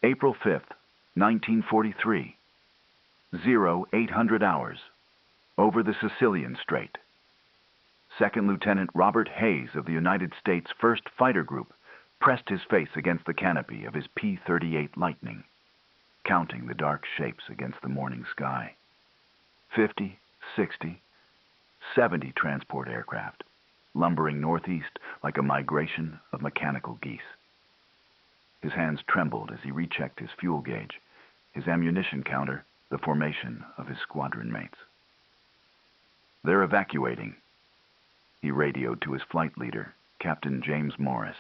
April 5th, 1943. 0800 hours. Over the Sicilian Strait. Second Lieutenant Robert Hayes of the United States 1st Fighter Group pressed his face against the canopy of his P-38 Lightning, counting the dark shapes against the morning sky. 50, 60, 70 transport aircraft, lumbering northeast like a migration of mechanical geese. His hands trembled as he rechecked his fuel gauge, his ammunition counter, the formation of his squadron mates. "They're evacuating," he radioed to his flight leader, Captain James Morris.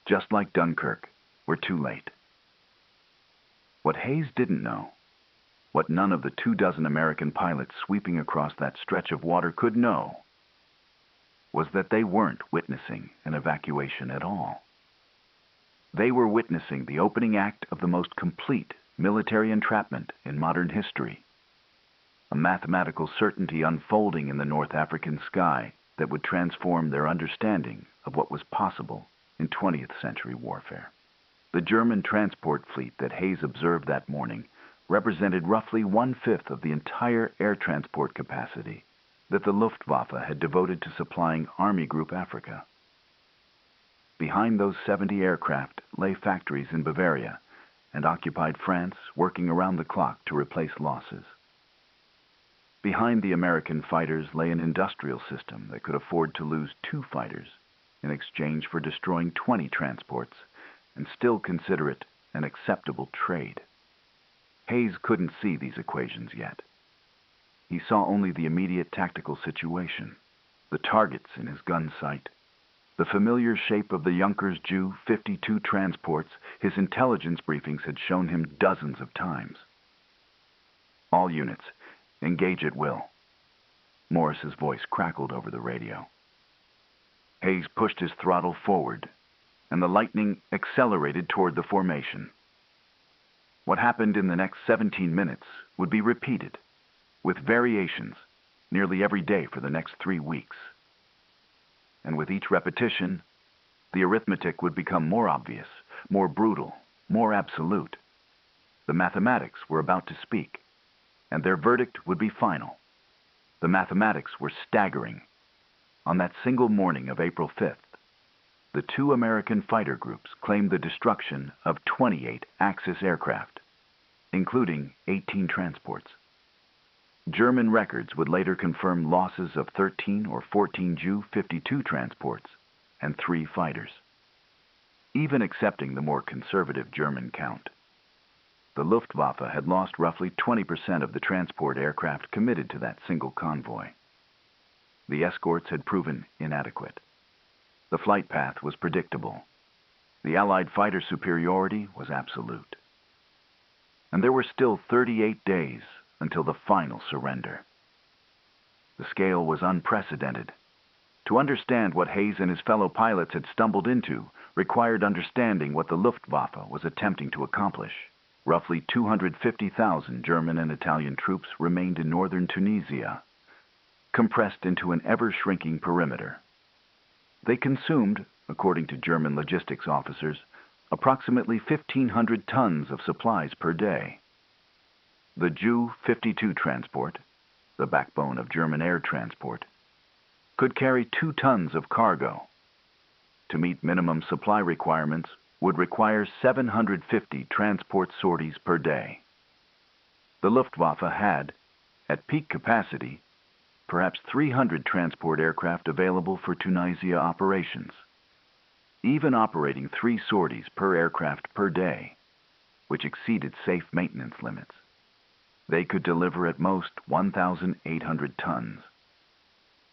"Just like Dunkirk, we're too late." What Hayes didn't know, what none of the 24 American pilots sweeping across that stretch of water could know, was that they weren't witnessing an evacuation at all. They were witnessing the opening act of the most complete military entrapment in modern history, a mathematical certainty unfolding in the North African sky that would transform their understanding of what was possible in 20th century warfare. The German transport fleet that Hayes observed that morning represented roughly 1/5 of the entire air transport capacity that the Luftwaffe had devoted to supplying Army Group Africa. Behind those 70 aircraft lay factories in Bavaria and occupied France, working around the clock to replace losses. Behind the American fighters lay an industrial system that could afford to lose 2 fighters in exchange for destroying 20 transports and still consider it an acceptable trade. Hayes couldn't see these equations yet. He saw only the immediate tactical situation, the targets in his gun sight, the familiar shape of the Junkers Ju-52 transports his intelligence briefings had shown him dozens of times. "All units, engage at will." Morris's voice crackled over the radio. Hayes pushed his throttle forward, and the Lightning accelerated toward the formation. What happened in the next 17 minutes would be repeated, with variations, nearly every day for the next 3 weeks. And with each repetition, the arithmetic would become more obvious, more brutal, more absolute. The mathematics were about to speak, and their verdict would be final. The mathematics were staggering. On that single morning of April 5th, the 2 American fighter groups claimed the destruction of 28 Axis aircraft, including 18 transports. German records would later confirm losses of 13 or 14 Ju-52 transports and 3 fighters. Even accepting the more conservative German count, the Luftwaffe had lost roughly 20% of the transport aircraft committed to that single convoy. The escorts had proven inadequate. The flight path was predictable. The Allied fighter superiority was absolute. And there were still 38 days until the final surrender. The scale was unprecedented. To understand what Hayes and his fellow pilots had stumbled into required understanding what the Luftwaffe was attempting to accomplish. Roughly 250,000 German and Italian troops remained in northern Tunisia, compressed into an ever-shrinking perimeter. They consumed, according to German logistics officers, approximately 1,500 tons of supplies per day. The Ju-52 transport, the backbone of German air transport, could carry 2 tons of cargo. To meet minimum supply requirements would require 750 transport sorties per day. The Luftwaffe had, at peak capacity, perhaps 300 transport aircraft available for Tunisia operations, even operating 3 sorties per aircraft per day, which exceeded safe maintenance limits. They could deliver at most 1,800 tons,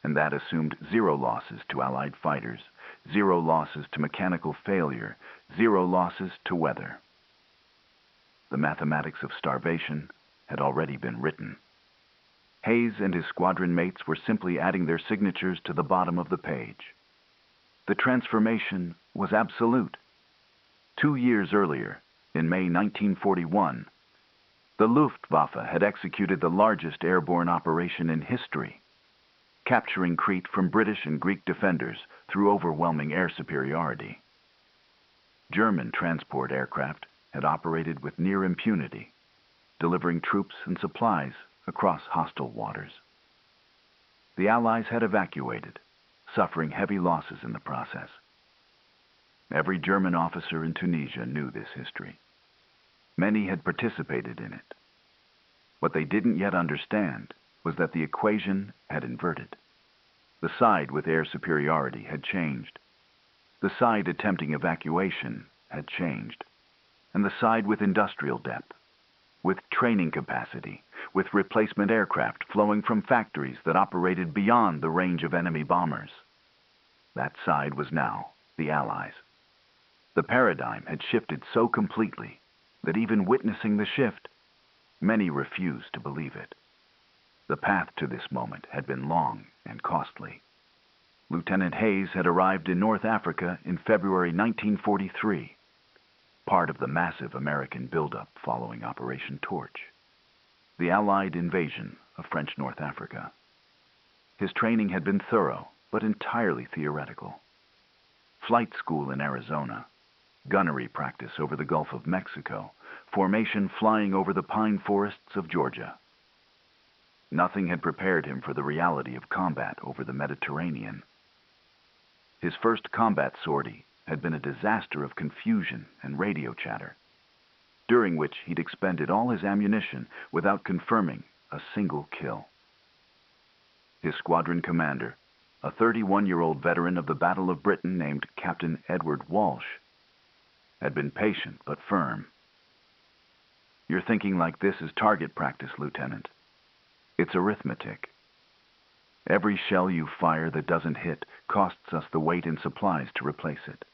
and that assumed 0 losses to Allied fighters, 0 losses to mechanical failure, 0 losses to weather. The mathematics of starvation had already been written. Hayes and his squadron mates were simply adding their signatures to the bottom of the page. The transformation was absolute. 2 years earlier, in May 1941, the Luftwaffe had executed the largest airborne operation in history, capturing Crete from British and Greek defenders through overwhelming air superiority. German transport aircraft had operated with near impunity, delivering troops and supplies across hostile waters. The Allies had evacuated, suffering heavy losses in the process. Every German officer in Tunisia knew this history. Many had participated in it. What they didn't yet understand was that the equation had inverted. The side with air superiority had changed. The side attempting evacuation had changed. And the side with industrial depth, with training capacity, with replacement aircraft flowing from factories that operated beyond the range of enemy bombers. That side was now the Allies. The paradigm had shifted so completely that even witnessing the shift, many refused to believe it. The path to this moment had been long and costly. Lieutenant Hayes had arrived in North Africa in February 1943, part of the massive American buildup following Operation Torch, the Allied invasion of French North Africa. His training had been thorough, but entirely theoretical. Flight school in Arizona, gunnery practice over the Gulf of Mexico, formation flying over the pine forests of Georgia. Nothing had prepared him for the reality of combat over the Mediterranean. His first combat sortie had been a disaster of confusion and radio chatter, during which he'd expended all his ammunition without confirming a single kill. His squadron commander, a 31-year-old veteran of the Battle of Britain named Captain Edward Walsh, had been patient but firm. "You're thinking like this is target practice, Lieutenant. It's arithmetic. Every shell you fire that doesn't hit costs us the weight and supplies to replace it.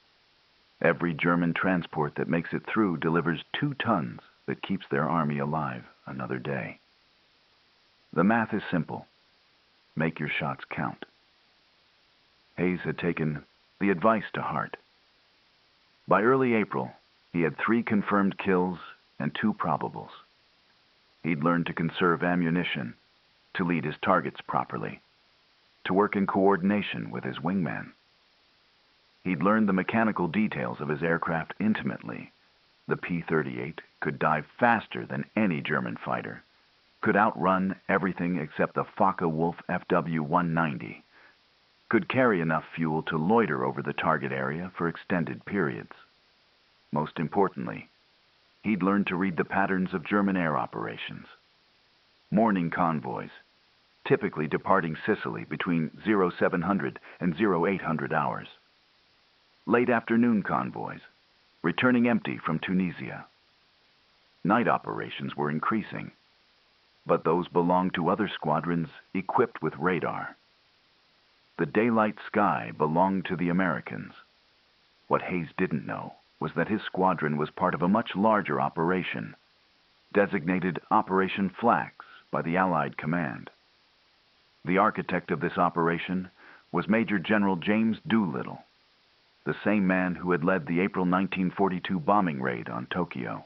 Every German transport that makes it through delivers 2 tons that keeps their army alive another day. The math is simple. Make your shots count." Hayes had taken the advice to heart. By early April, he had 3 confirmed kills and 2 probables. He'd learned to conserve ammunition, to lead his targets properly, to work in coordination with his wingman. He'd learned the mechanical details of his aircraft intimately. The P-38 could dive faster than any German fighter, could outrun everything except the Focke-Wulf FW-190, could carry enough fuel to loiter over the target area for extended periods. Most importantly, he'd learned to read the patterns of German air operations. Morning convoys, typically departing Sicily between 0700 and 0800 hours. Late afternoon convoys, returning empty from Tunisia. Night operations were increasing, but those belonged to other squadrons equipped with radar. The daylight sky belonged to the Americans. What Hayes didn't know was that his squadron was part of a much larger operation, designated Operation Flax by the Allied command. The architect of this operation was Major General James Doolittle, the same man who had led the April 1942 bombing raid on Tokyo.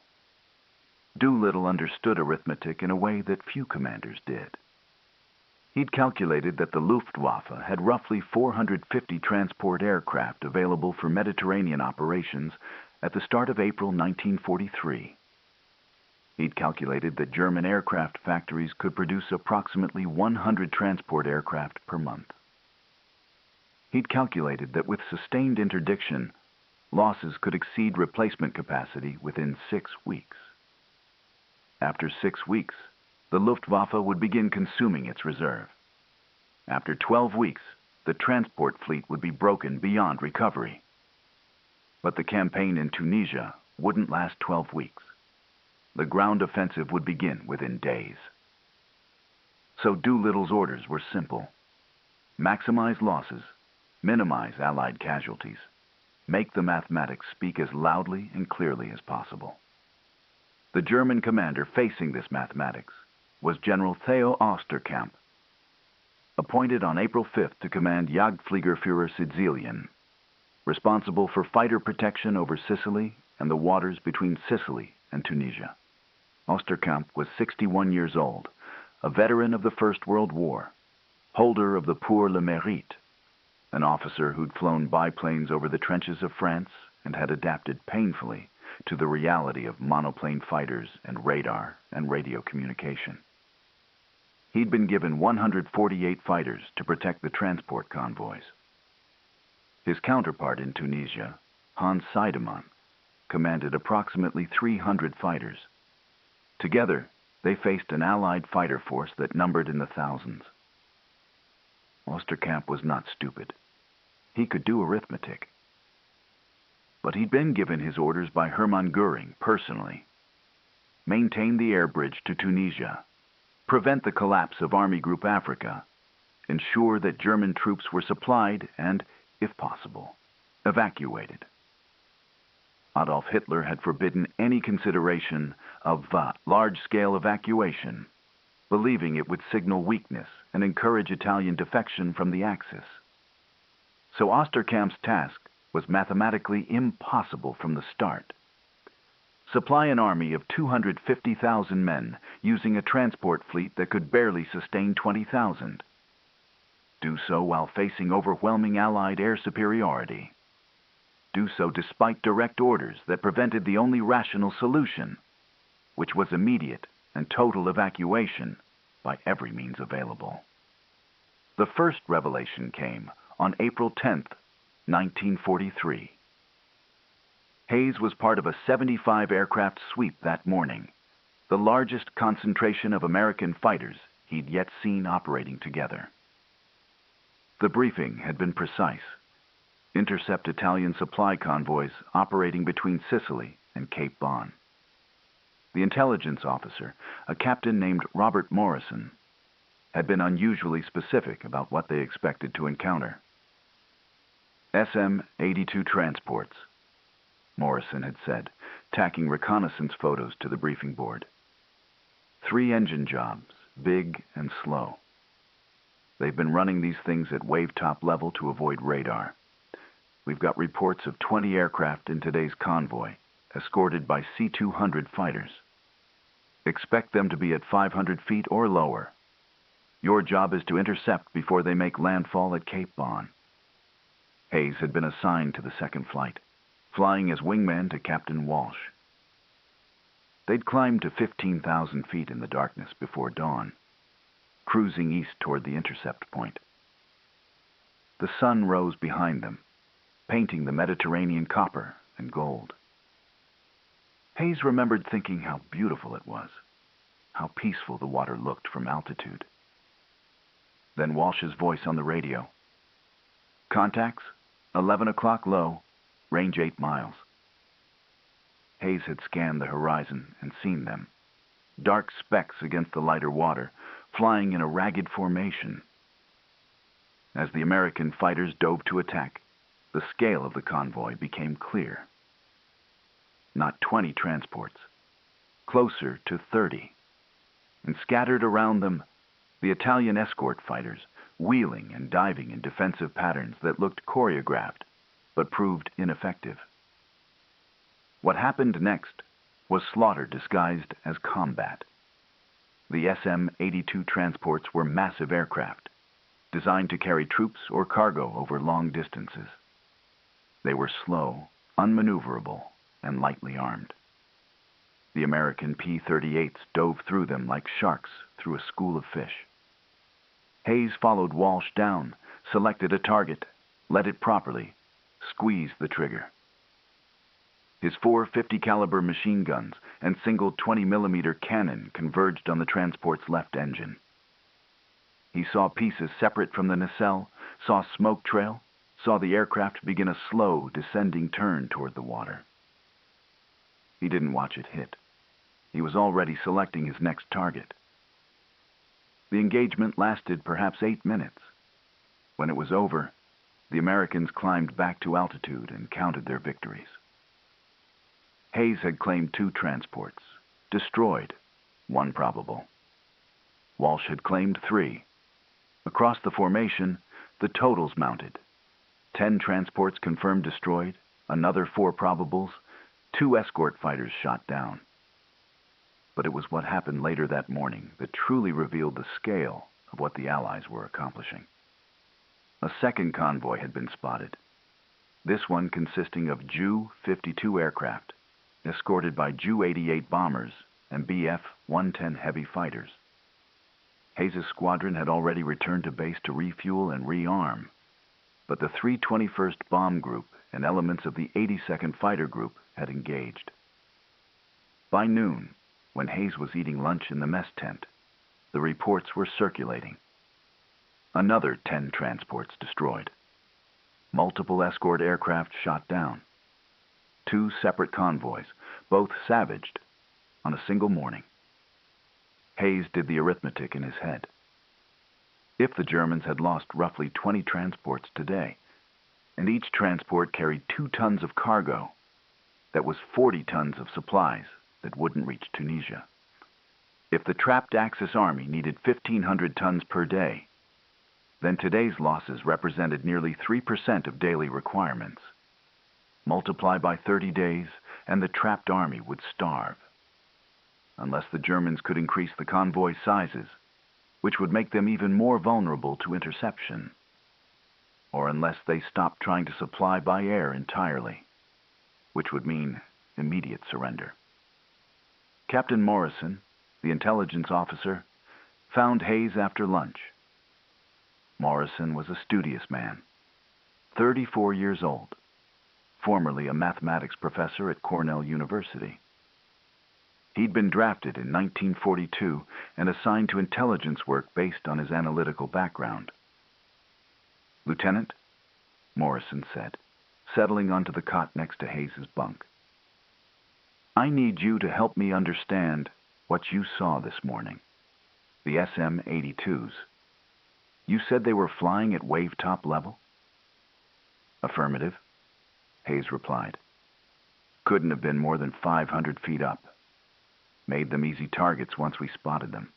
Doolittle understood arithmetic in a way that few commanders did. He'd calculated that the Luftwaffe had roughly 450 transport aircraft available for Mediterranean operations at the start of April 1943. He'd calculated that German aircraft factories could produce approximately 100 transport aircraft per month. He'd calculated that with sustained interdiction, losses could exceed replacement capacity within 6 weeks. After 6 weeks, the Luftwaffe would begin consuming its reserve. After 12 weeks, the transport fleet would be broken beyond recovery. But the campaign in Tunisia wouldn't last 12 weeks. The ground offensive would begin within days. So Doolittle's orders were simple. Maximize losses, minimize Allied casualties, make the mathematics speak as loudly and clearly as possible. The German commander facing this mathematics was General Theo Osterkamp, appointed on April 5th to command Jagdfliegerführer Sizilien, responsible for fighter protection over Sicily and the waters between Sicily and Tunisia. Osterkamp was 61 years old, a veteran of the First World War, holder of the Pour le Mérite, an officer who'd flown biplanes over the trenches of France and had adapted painfully to the reality of monoplane fighters and radar and radio communication. He'd been given 148 fighters to protect the transport convoys. His counterpart in Tunisia, Hans Seidemann, commanded approximately 300 fighters. Together, they faced an Allied fighter force that numbered in the thousands. Osterkamp was not stupid. He could do arithmetic. But he'd been given his orders by Hermann Göring personally. Maintain the air bridge to Tunisia, prevent the collapse of Army Group Africa, ensure that German troops were supplied and, if possible, evacuated. Adolf Hitler had forbidden any consideration of large-scale evacuation, believing it would signal weakness and encourage Italian defection from the Axis. So Osterkamp's task was mathematically impossible from the start. Supply an army of 250,000 men using a transport fleet that could barely sustain 20,000. Do so while facing overwhelming Allied air superiority. Do so despite direct orders that prevented the only rational solution, which was immediate and total evacuation by every means available. The first revelation came on April 10th, 1943. Hayes was part of a 75-aircraft sweep that morning, the largest concentration of American fighters he'd yet seen operating together. The briefing had been precise. Intercept Italian supply convoys operating between Sicily and Cape Bon. The intelligence officer, a captain named Robert Morrison, had been unusually specific about what they expected to encounter. SM-82 transports, Morrison had said, tacking reconnaissance photos to the briefing board. 3 engine jobs, big and slow. They've been running these things at wave-top level to avoid radar. We've got reports of 20 aircraft in today's convoy, escorted by C-200 fighters. Expect them to be at 500 feet or lower. Your job is to intercept before they make landfall at Cape Bon. Hayes had been assigned to the second flight, flying as wingman to Captain Walsh. They'd climbed to 15,000 feet in the darkness before dawn, cruising east toward the intercept point. The sun rose behind them, painting the Mediterranean copper and gold. Hayes remembered thinking how beautiful it was, how peaceful the water looked from altitude. Then Walsh's voice on the radio. Contacts, 11 o'clock low, range 8 miles. Hayes had scanned the horizon and seen them, dark specks against the lighter water, flying in a ragged formation. As the American fighters dove to attack, the scale of the convoy became clear. Not 20 transports, closer to 30. And scattered around them, the Italian escort fighters, wheeling and diving in defensive patterns that looked choreographed, but proved ineffective. What happened next was slaughter disguised as combat. The SM-82 transports were massive aircraft, designed to carry troops or cargo over long distances. They were slow, unmaneuverable, and lightly armed. The American P-38s dove through them like sharks through a school of fish. Hayes followed Walsh down, selected a target, led it properly, squeezed the trigger. His 4 50-caliber machine guns and single 20-millimeter cannon converged on the transport's left engine. He saw pieces separate from the nacelle, saw smoke trail, saw the aircraft begin a slow, descending turn toward the water. He didn't watch it hit. He was already selecting his next target. The engagement lasted perhaps 8 minutes. When it was over, the Americans climbed back to altitude and counted their victories. Hayes had claimed 2 transports, destroyed, 1 probable. Walsh had claimed 3. Across the formation, the totals mounted. 10 transports confirmed destroyed, another 4 probables, 2 escort fighters shot down. But it was what happened later that morning that truly revealed the scale of what the Allies were accomplishing. A second convoy had been spotted, this one consisting of Ju-52 aircraft, escorted by Ju-88 bombers and Bf-110 heavy fighters. Hayes' squadron had already returned to base to refuel and rearm, but the 321st Bomb Group and elements of the 82nd Fighter Group had engaged. By noon, when Hayes was eating lunch in the mess tent, the reports were circulating. Another 10 transports destroyed. Multiple escort aircraft shot down. 2 separate convoys, both savaged, on a single morning. Hayes did the arithmetic in his head. If the Germans had lost roughly 20 transports today, and each transport carried 2 tons of cargo, that was 40 tons of supplies that wouldn't reach Tunisia. If the trapped Axis army needed 1,500 tons per day, then today's losses represented nearly 3% of daily requirements. Multiply by 30 days, and the trapped army would starve. Unless the Germans could increase the convoy sizes, which would make them even more vulnerable to interception. Or unless they stopped trying to supply by air entirely, which would mean immediate surrender. Captain Morrison, the intelligence officer, found Hayes after lunch. Morrison was a studious man, 34 years old, formerly a mathematics professor at Cornell University. He'd been drafted in 1942 and assigned to intelligence work based on his analytical background. "Lieutenant," Morrison said, settling onto the cot next to Hayes' bunk, "I need you to help me understand what you saw this morning. The SM-82s. You said they were flying at wave-top level?" "Affirmative," Hayes replied. "Couldn't have been more than 500 feet up. Made them easy targets once we spotted them."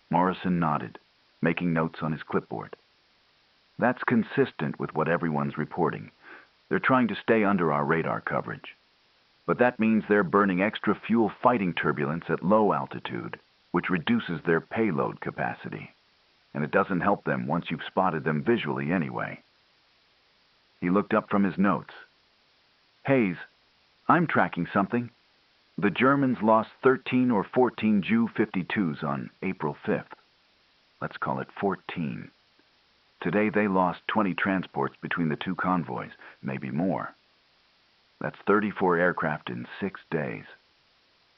Morrison nodded, making notes on his clipboard. "That's consistent with what everyone's reporting. They're trying to stay under our radar coverage. But that means they're burning extra fuel fighting turbulence at low altitude, which reduces their payload capacity. And it doesn't help them once you've spotted them visually anyway." He looked up from his notes. "Hayes, I'm tracking something. The Germans lost 13 or 14 Ju-52s on April 5th. Let's call it 14. Today they lost 20 transports between the 2 convoys, maybe more. That's 34 aircraft in 6 days.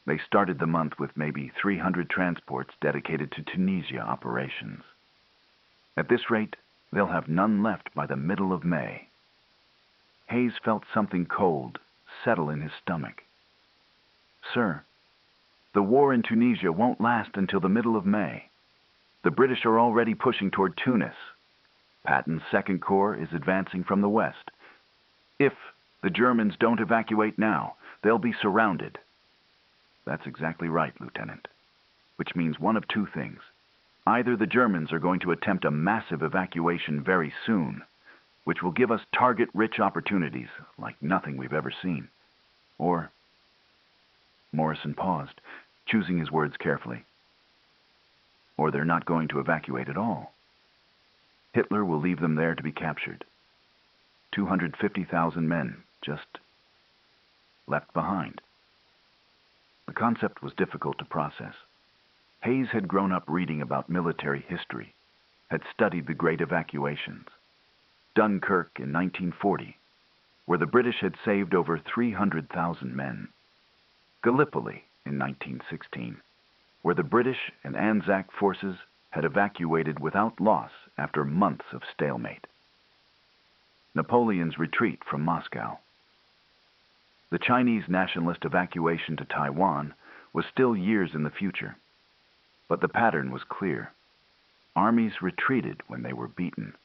They started the month with maybe 300 transports dedicated to Tunisia operations. At this rate, they'll have none left by the middle of May." Hayes felt something cold settle in his stomach. "Sir, the war in Tunisia won't last until the middle of May. The British are already pushing toward Tunis. Patton's Second Corps is advancing from the west. If the Germans don't evacuate now, they'll be surrounded." "That's exactly right, Lieutenant. Which means one of 2 things. Either the Germans are going to attempt a massive evacuation very soon, which will give us target-rich opportunities like nothing we've ever seen. Or..." Morrison paused, choosing his words carefully. "Or they're not going to evacuate at all. Hitler will leave them there to be captured. 250,000 men just left behind." The concept was difficult to process. Hayes had grown up reading about military history, had studied the great evacuations. Dunkirk in 1940, where the British had saved over 300,000 men. Gallipoli in 1916, where the British and Anzac forces had evacuated without loss after months of stalemate. Napoleon's retreat from Moscow. The Chinese nationalist evacuation to Taiwan was still years in the future, but the pattern was clear. Armies retreated when they were beaten.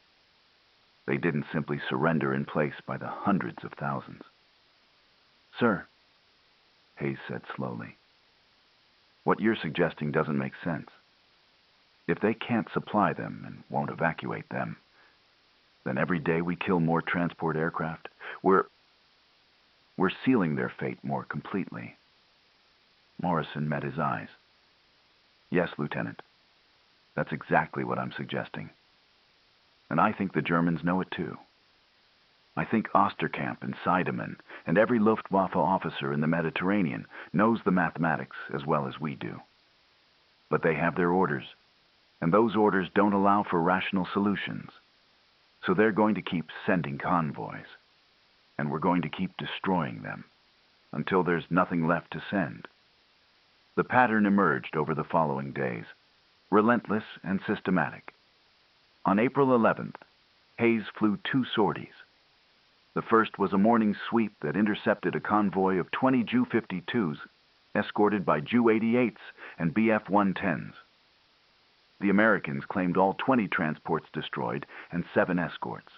They didn't simply surrender in place by the hundreds of thousands. "Sir," Hayes said slowly, "what you're suggesting doesn't make sense. If they can't supply them and won't evacuate them, then every day we kill more transport aircraft, we're sealing their fate more completely." Morrison met his eyes. "Yes, Lieutenant. That's exactly what I'm suggesting. And I think the Germans know it too." I think Osterkamp and Seidemann and every Luftwaffe officer in the Mediterranean knows the mathematics as well as we do. But they have their orders, and those orders don't allow for rational solutions. So they're going to keep sending convoys, and we're going to keep destroying them until there's nothing left to send. The pattern emerged over the following days, relentless and systematic. On April 11th, Hayes flew 2 sorties. The first was a morning sweep that intercepted a convoy of 20 Ju-52s escorted by Ju-88s and Bf-110s. The Americans claimed all 20 transports destroyed and 7 escorts.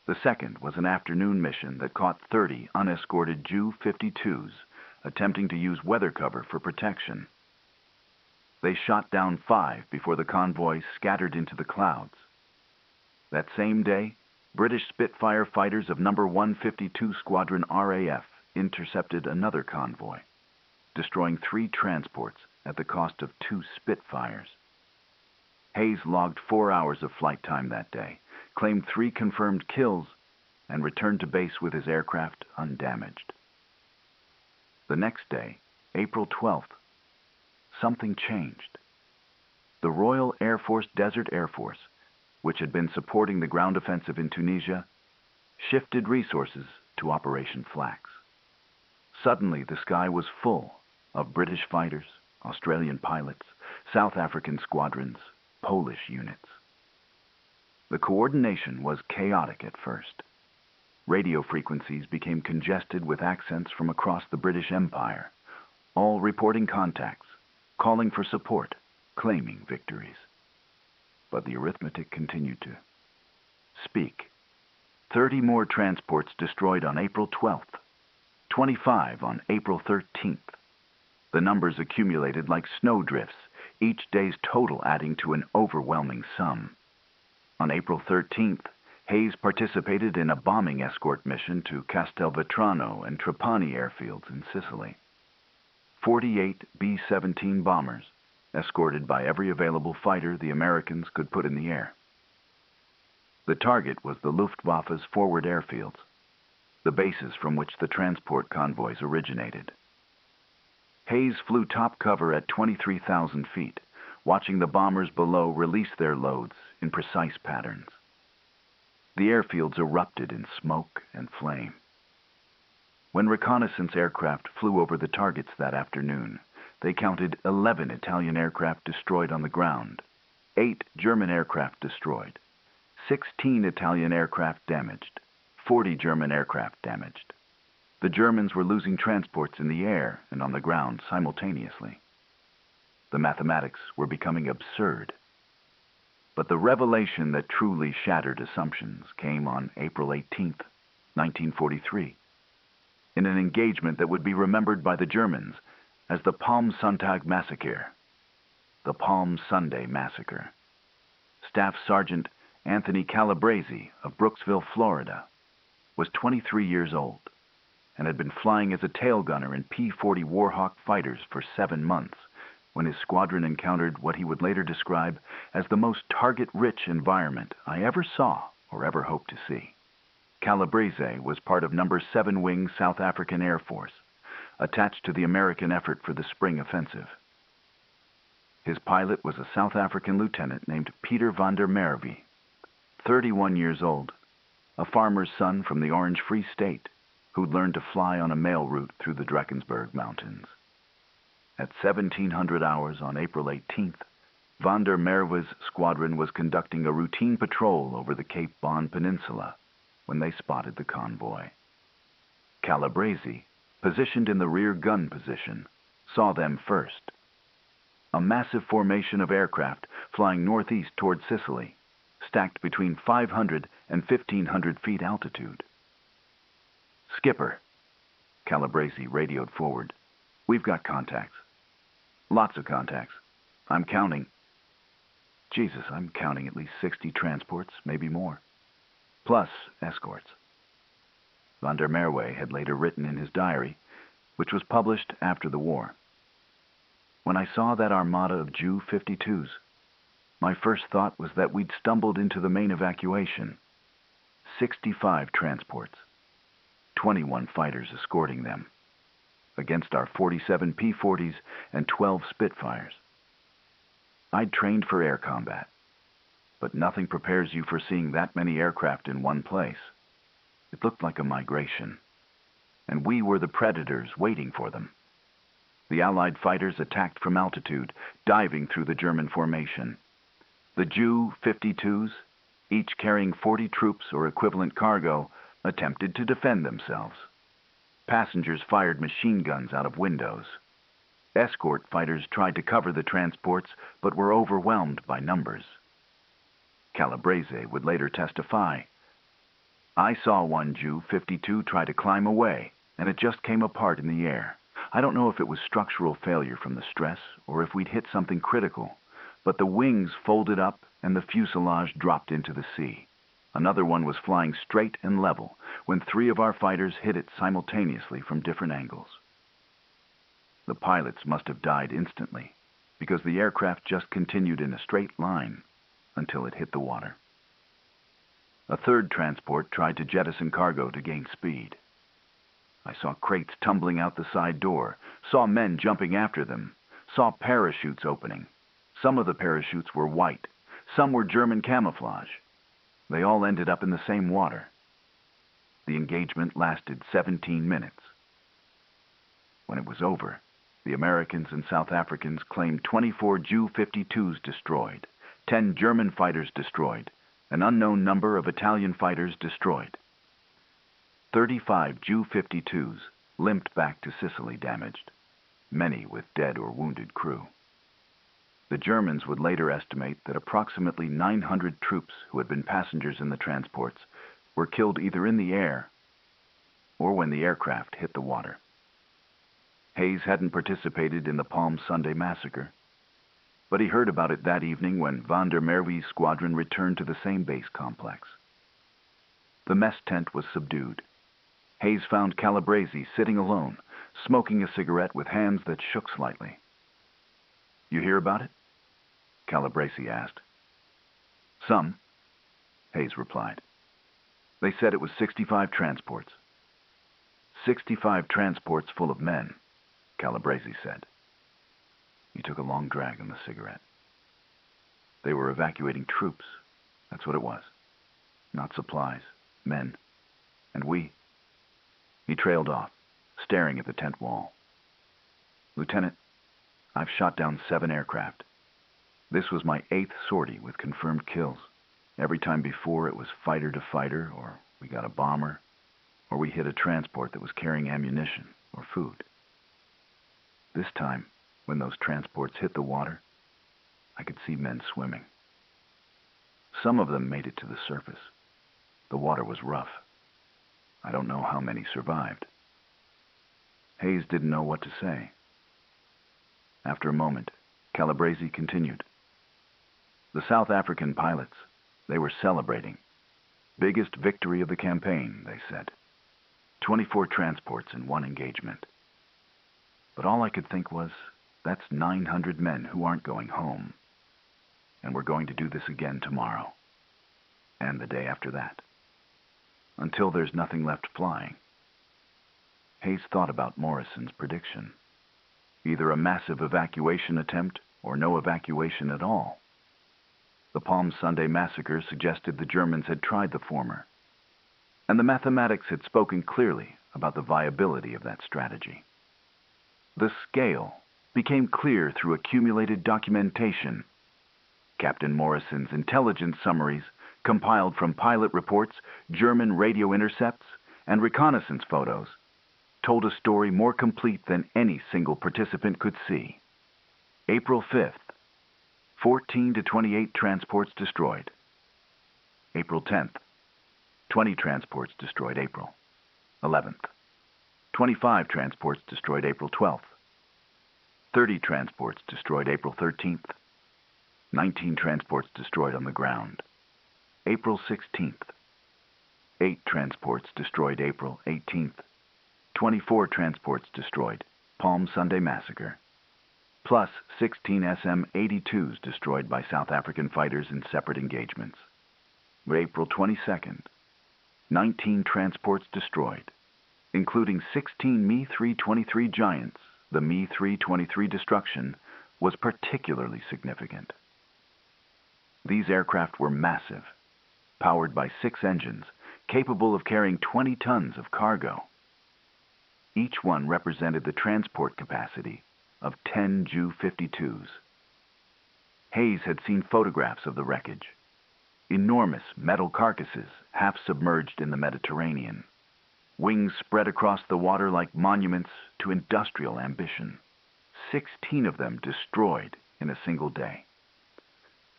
The second was an afternoon mission that caught 30 unescorted Ju-52s attempting to use weather cover for protection. They shot down 5 before the convoy scattered into the clouds. That same day, British Spitfire fighters of No. 152 Squadron RAF intercepted another convoy, destroying 3 transports at the cost of 2 Spitfires. Hayes logged 4 hours of flight time that day, claimed 3 confirmed kills, and returned to base with his aircraft undamaged. The next day, April 12th, something changed. The Royal Air Force Desert Air Force, which had been supporting the ground offensive in Tunisia, shifted resources to Operation Flax. Suddenly, the sky was full of British fighters, Australian pilots, South African squadrons, Polish units. The coordination was chaotic at first. Radio frequencies became congested with accents from across the British Empire, all reporting contacts, calling for support, claiming victories. But the arithmetic continued to speak. 30 more transports destroyed on April 12th, 25 on April 13th. The numbers accumulated like snowdrifts, each day's total adding to an overwhelming sum. On April 13th, Hayes participated in a bombing escort mission to Castelvetrano and Trapani airfields in Sicily. 48 B-17 bombers, escorted by every available fighter the Americans could put in the air. The target was the Luftwaffe's forward airfields, the bases from which the transport convoys originated. Hayes flew top cover at 23,000 feet, watching the bombers below release their loads in precise patterns. The airfields erupted in smoke and flame. When reconnaissance aircraft flew over the targets that afternoon, they counted 11 Italian aircraft destroyed on the ground, 8 German aircraft destroyed, 16 Italian aircraft damaged, 40 German aircraft damaged. The Germans were losing transports in the air and on the ground simultaneously. The mathematics were becoming absurd. But the revelation that truly shattered assumptions came on April 18, 1943, in an engagement that would be remembered by the Germans as the Palm Sonntag Massacre, the Palm Sunday Massacre. Staff Sergeant Anthony Calabrese of Brooksville, Florida, was 23 years old and had been flying as a tail gunner in P-40 Warhawk fighters for 7 months when his squadron encountered what he would later describe as the most target-rich environment I ever saw or ever hope to see. Calabrese was part of No. 7 Wing South African Air Force, attached to the American effort for the Spring Offensive. His pilot was a South African lieutenant named Peter van der Merwe, 31 years old, a farmer's son from the Orange Free State, who'd learned to fly on a mail route through the Drakensberg Mountains. At 1700 hours on April 18th, van der Merwe's squadron was conducting a routine patrol over the Cape Bon Peninsula when they spotted the convoy. Calabrese, positioned in the rear gun position, saw them first. A massive formation of aircraft flying northeast toward Sicily, stacked between 500 and 1,500 feet altitude. "Skipper," Calabrese radioed forward. "We've got contacts. Lots of contacts. I'm counting. Jesus, I'm counting at least 60 transports, maybe more. Plus escorts." Van der Merwe had later written in his diary, which was published after the war. "When I saw that armada of Ju-52s, my first thought was that we'd stumbled into the main evacuation. 65 transports, 21 fighters escorting them, against our 47 P-40s and 12 Spitfires. I'd trained for air combat, but nothing prepares you for seeing that many aircraft in one place. It looked like a migration, and we were the predators waiting for them. The Allied fighters attacked from altitude, diving through the German formation. The Ju-52s, each carrying 40 troops or equivalent cargo, attempted to defend themselves. Passengers fired machine guns out of windows. Escort fighters tried to cover the transports, but were overwhelmed by numbers. Calabrese would later testify, "I saw one Ju-52 try to climb away, and it just came apart in the air. I don't know if it was structural failure from the stress or if we'd hit something critical, but the wings folded up and the fuselage dropped into the sea. Another one was flying straight and level when 3 of our fighters hit it simultaneously from different angles." The pilots must have died instantly because the aircraft just continued in a straight line until it hit the water. A third transport tried to jettison cargo to gain speed. I saw crates tumbling out the side door, saw men jumping after them, saw parachutes opening. Some of the parachutes were white, some were German camouflage. They all ended up in the same water. The engagement lasted 17 minutes. When it was over, the Americans and South Africans claimed 24 Ju-52s destroyed, 10 German fighters destroyed, an unknown number of Italian fighters destroyed. 35 Ju-52s limped back to Sicily damaged, many with dead or wounded crew. The Germans would later estimate that approximately 900 troops who had been passengers in the transports were killed either in the air or when the aircraft hit the water. Hayes hadn't participated in the Palm Sunday massacre, but he heard about it that evening when von der Merwe's squadron returned to the same base complex. The mess tent was subdued. Hayes found Calabrese sitting alone, smoking a cigarette with hands that shook slightly. "You hear about it?" Calabrese asked. "Some," Hayes replied. "They said it was 65 transports." 65 transports full of men, Calabrese said. He took a long drag on the cigarette. They were evacuating troops. That's what it was. Not supplies, men. And we. He trailed off, staring at the tent wall. "Lieutenant, I've shot down 7 aircraft. This was my 8th sortie with confirmed kills. Every time before it was fighter to fighter, or we got a bomber, or we hit a transport that was carrying ammunition or food. This time, when those transports hit the water, I could see men swimming. Some of them made it to the surface. The water was rough. I don't know how many survived." Hayes didn't know what to say. After a moment, Calabrese continued. "The South African pilots, they were celebrating. Biggest victory of the campaign, they said. 24 transports in one engagement. But all I could think was, that's 900 men who aren't going home. And we're going to do this again tomorrow. And the day after that. Until there's nothing left flying." Hayes thought about Morrison's prediction. Either a massive evacuation attempt or no evacuation at all. The Palm Sunday massacre suggested the Germans had tried the former, and the mathematics had spoken clearly about the viability of that strategy. The scale became clear through accumulated documentation. Captain Morrison's intelligence summaries, compiled from pilot reports, German radio intercepts, and reconnaissance photos, told a story more complete than any single participant could see. April 5th, 14 to 28 transports destroyed. April 10th, 20 transports destroyed April 11th. 25 transports destroyed April 12th. 30 transports destroyed April 13th. 19 transports destroyed on the ground. April 16th. 8 transports destroyed April 18th. 24 transports destroyed, Palm Sunday massacre. Plus 16 SM-82s destroyed by South African fighters in separate engagements. But April 22nd, 19 transports destroyed, including 16 Me-323 Giants. The Me-323 destruction was particularly significant. These aircraft were massive, powered by 6 engines, capable of carrying 20 tons of cargo. Each one represented the transport capacity of 10 Ju-52s. Hayes had seen photographs of the wreckage. Enormous metal carcasses, half submerged in the Mediterranean. Wings spread across the water like monuments to industrial ambition. 16 of them destroyed in a single day.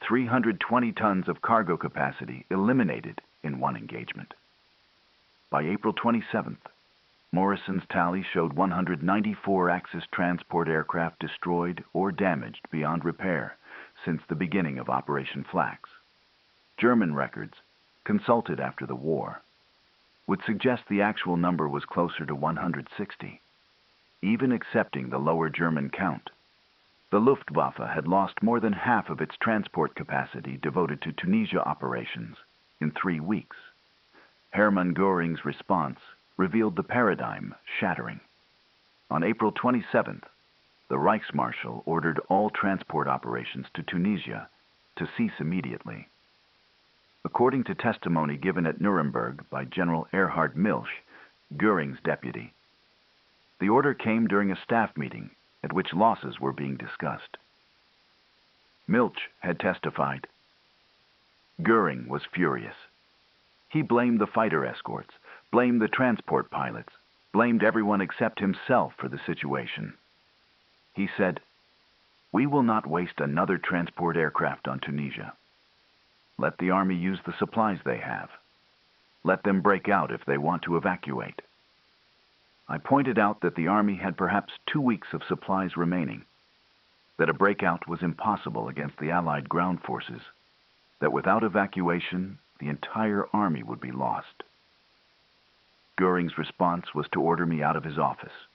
320 tons of cargo capacity eliminated in one engagement. By April 27th, Morrison's tally showed 194 Axis transport aircraft destroyed or damaged beyond repair since the beginning of Operation Flax. German records, consulted after the war, would suggest the actual number was closer to 160. Even accepting the lower German count, the Luftwaffe had lost more than half of its transport capacity devoted to Tunisia operations in 3 weeks. Hermann Göring's response revealed the paradigm shattering. On April 27th, the Reichsmarschall ordered all transport operations to Tunisia to cease immediately. According to testimony given at Nuremberg by General Erhard Milch, Göring's deputy, the order came during a staff meeting at which losses were being discussed. Milch had testified. Göring was furious. He blamed the fighter escorts, blamed the transport pilots, blamed everyone except himself for the situation. He said, "We will not waste another transport aircraft on Tunisia. Let the army use the supplies they have. Let them break out if they want to evacuate." I pointed out that the army had perhaps 2 weeks of supplies remaining, that a breakout was impossible against the Allied ground forces, that without evacuation, the entire army would be lost. Göring's response was to order me out of his office.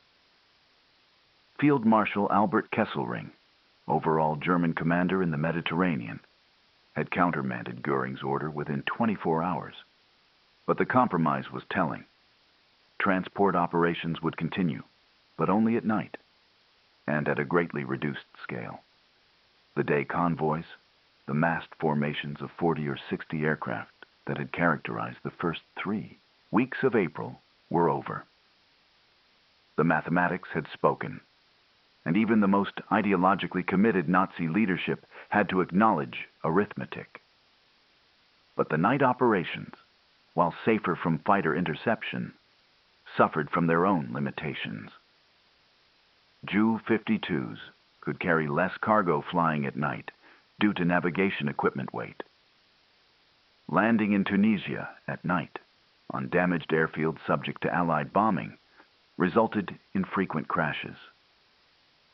Field Marshal Albert Kesselring, overall German commander in the Mediterranean, had countermanded Göring's order within 24 hours. But the compromise was telling. Transport operations would continue, but only at night, and at a greatly reduced scale. The day convoys, the massed formations of 40 or 60 aircraft that had characterized the first 3 weeks of April, were over. The mathematics had spoken, and even the most ideologically committed Nazi leadership had to acknowledge arithmetic. But the night operations, while safer from fighter interception, suffered from their own limitations. Ju-52s could carry less cargo flying at night due to navigation equipment weight. Landing in Tunisia at night, on damaged airfields subject to Allied bombing, resulted in frequent crashes.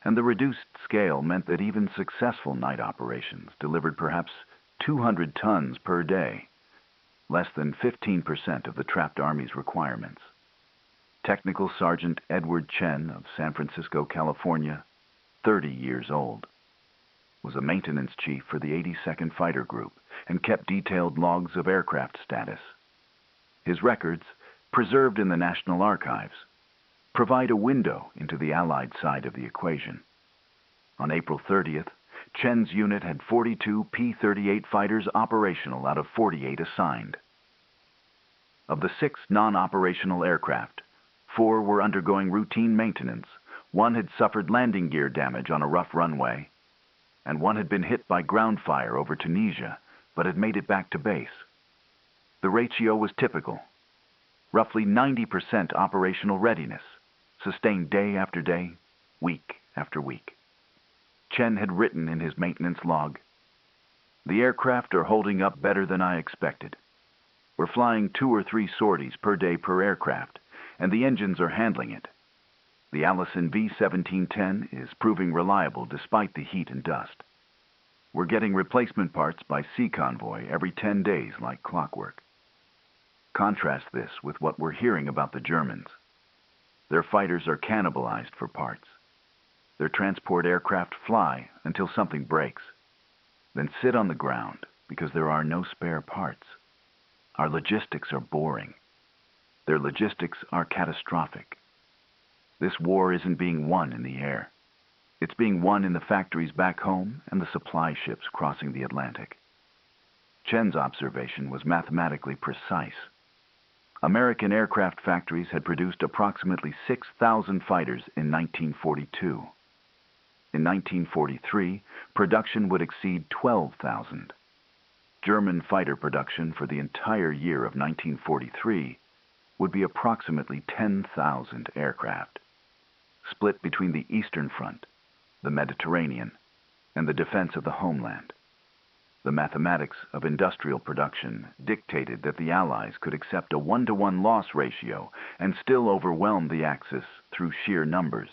And the reduced scale meant that even successful night operations delivered perhaps 200 tons per day, less than 15% of the trapped Army's requirements. Technical Sergeant Edward Chen of San Francisco, California, 30 years old, was a maintenance chief for the 82nd Fighter Group and kept detailed logs of aircraft status. His records, preserved in the National Archives, provide a window into the Allied side of the equation. On April 30th, Chen's unit had 42 P-38 fighters operational out of 48 assigned. Of the 6 non-operational aircraft, 4 were undergoing routine maintenance, 1 had suffered landing gear damage on a rough runway, and 1 had been hit by ground fire over Tunisia, but had made it back to base. The ratio was typical. Roughly 90% operational readiness, sustained day after day, week after week. Chen had written in his maintenance log, "The aircraft are holding up better than I expected. We're flying 2 or 3 sorties per day per aircraft, and the engines are handling it. The Allison V-1710 is proving reliable despite the heat and dust. We're getting replacement parts by sea convoy every 10 days like clockwork." Contrast this with what we're hearing about the Germans. Their fighters are cannibalized for parts. Their transport aircraft fly until something breaks, then sit on the ground because there are no spare parts. Our logistics are boring. Their logistics are catastrophic. This war isn't being won in the air. It's being won in the factories back home and the supply ships crossing the Atlantic. Chen's observation was mathematically precise. American aircraft factories had produced approximately 6,000 fighters in 1942. In 1943, production would exceed 12,000. German fighter production for the entire year of 1943 would be approximately 10,000 aircraft, split between the Eastern Front, the Mediterranean, and the defense of the homeland. The mathematics of industrial production dictated that the Allies could accept a 1-to-1 loss ratio and still overwhelm the Axis through sheer numbers.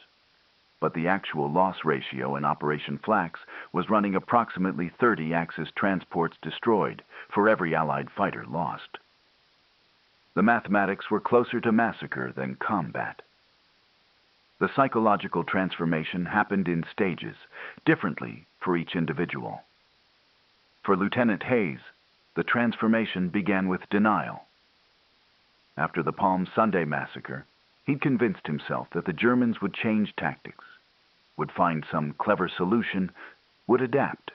But the actual loss ratio in Operation Flax was running approximately 30 Axis transports destroyed for every Allied fighter lost. The mathematics were closer to massacre than combat. The psychological transformation happened in stages, differently for each individual. For Lieutenant Hayes, the transformation began with denial. After the Palm Sunday massacre, he'd convinced himself that the Germans would change tactics, would find some clever solution, would adapt.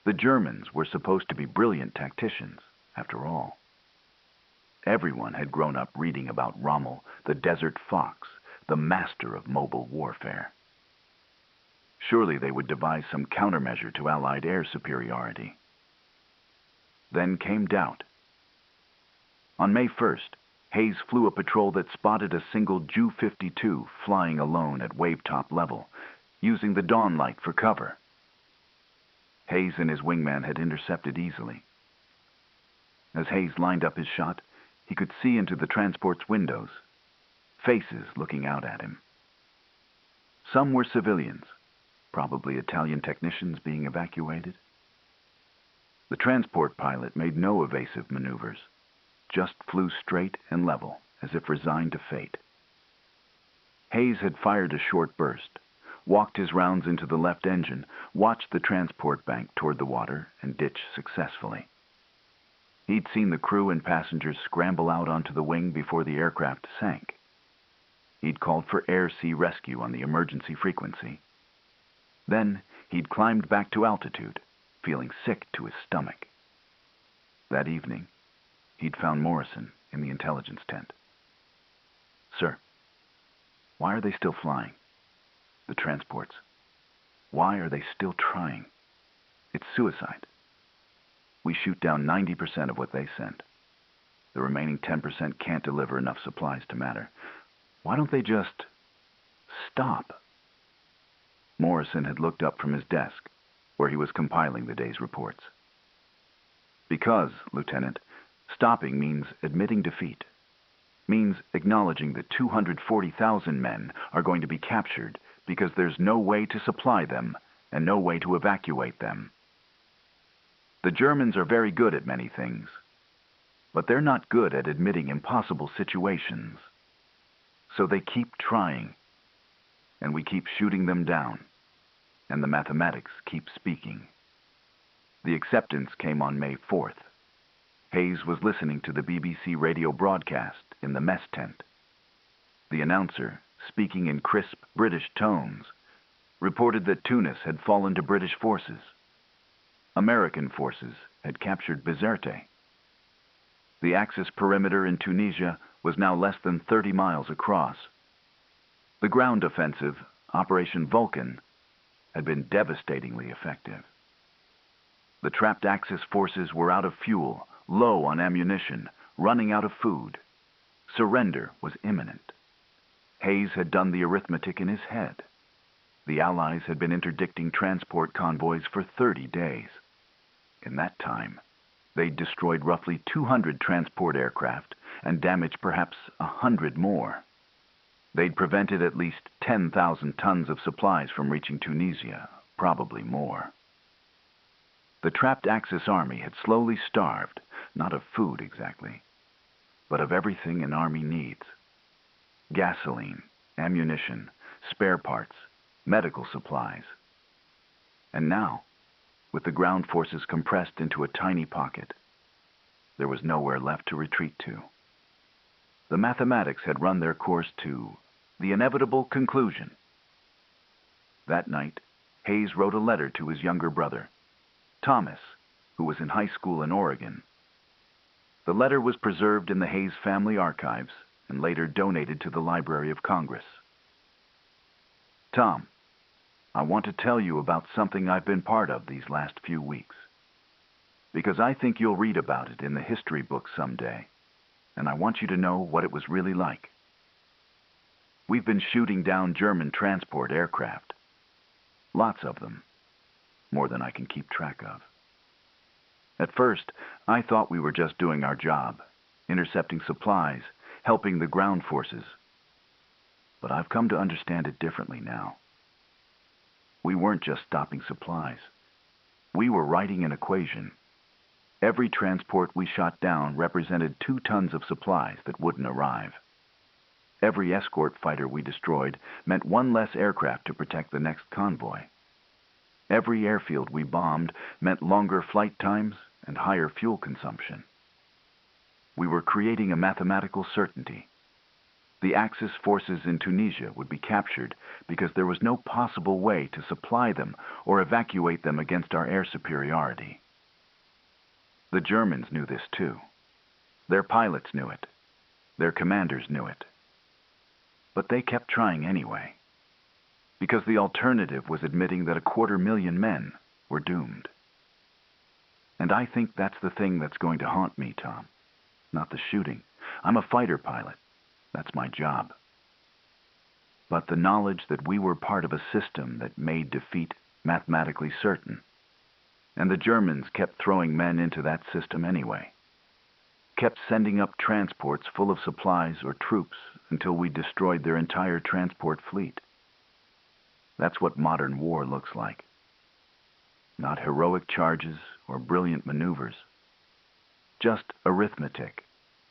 The Germans were supposed to be brilliant tacticians, after all. Everyone had grown up reading about Rommel, the Desert Fox, the master of mobile warfare. Surely they would devise some countermeasure to Allied air superiority. Then came doubt. On May 1st, Hayes flew a patrol that spotted a single Ju-52 flying alone at wave-top level, using the dawn light for cover. Hayes and his wingman had intercepted easily. As Hayes lined up his shot, he could see into the transport's windows, faces looking out at him. Some were civilians, probably Italian technicians being evacuated. The transport pilot made no evasive maneuvers, just flew straight and level, as if resigned to fate. Hayes had fired a short burst, walked his rounds into the left engine, watched the transport bank toward the water, and ditch successfully. He'd seen the crew and passengers scramble out onto the wing before the aircraft sank. He'd called for air-sea rescue on the emergency frequency. Then he'd climbed back to altitude, feeling sick to his stomach. That evening, he'd found Morrison in the intelligence tent. "Sir, why are they still flying? The transports. Why are they still trying? It's suicide. We shoot down 90% of what they send. The remaining 10% can't deliver enough supplies to matter. Why don't they just stop?" Morrison had looked up from his desk, where he was compiling the day's reports. "Because, Lieutenant, stopping means admitting defeat. Means acknowledging that 240,000 men are going to be captured because there's no way to supply them and no way to evacuate them. The Germans are very good at many things, but they're not good at admitting impossible situations. So they keep trying, and we keep shooting them down, and the mathematics keep speaking." The acceptance came on May 4th. Hayes was listening to the BBC radio broadcast in the mess tent. The announcer, speaking in crisp British tones, reported that Tunis had fallen to British forces. American forces had captured Bizerte. The Axis perimeter in Tunisia was now less than 30 miles across. The ground offensive, Operation Vulcan, had been devastatingly effective. The trapped Axis forces were out of fuel, low on ammunition, running out of food. Surrender was imminent. Hayes had done the arithmetic in his head. The Allies had been interdicting transport convoys for 30 days. In that time, they'd destroyed roughly 200 transport aircraft and damaged perhaps 100 more. They'd prevented at least 10,000 tons of supplies from reaching Tunisia, probably more. The trapped Axis army had slowly starved, not of food exactly, but of everything an army needs. Gasoline, ammunition, spare parts, medical supplies. And now, with the ground forces compressed into a tiny pocket, there was nowhere left to retreat to. The mathematics had run their course to the inevitable conclusion. That night, Hayes wrote a letter to his younger brother, Thomas, who was in high school in Oregon. The letter was preserved in the Hayes family archives and later donated to the Library of Congress. Tom, I want to tell you about something I've been part of these last few weeks, because I think you'll read about it in the history books someday, and I want you to know what it was really like. We've been shooting down German transport aircraft. Lots of them. More than I can keep track of. At first, I thought we were just doing our job, intercepting supplies, helping the ground forces. But I've come to understand it differently now. We weren't just stopping supplies. We were writing an equation. Every transport we shot down represented 2 tons of supplies that wouldn't arrive. Every escort fighter we destroyed meant 1 less aircraft to protect the next convoy. Every airfield we bombed meant longer flight times and higher fuel consumption. We were creating a mathematical certainty. The Axis forces in Tunisia would be captured because there was no possible way to supply them or evacuate them against our air superiority. The Germans knew this too. Their pilots knew it. Their commanders knew it. But they kept trying anyway, because the alternative was admitting that 250,000 men were doomed. And I think that's the thing that's going to haunt me, Tom. Not the shooting. I'm a fighter pilot. That's my job. But the knowledge that we were part of a system that made defeat mathematically certain. And the Germans kept throwing men into that system anyway. Kept sending up transports full of supplies or troops until we destroyed their entire transport fleet. That's what modern war looks like. Not heroic charges or brilliant maneuvers. Just arithmetic,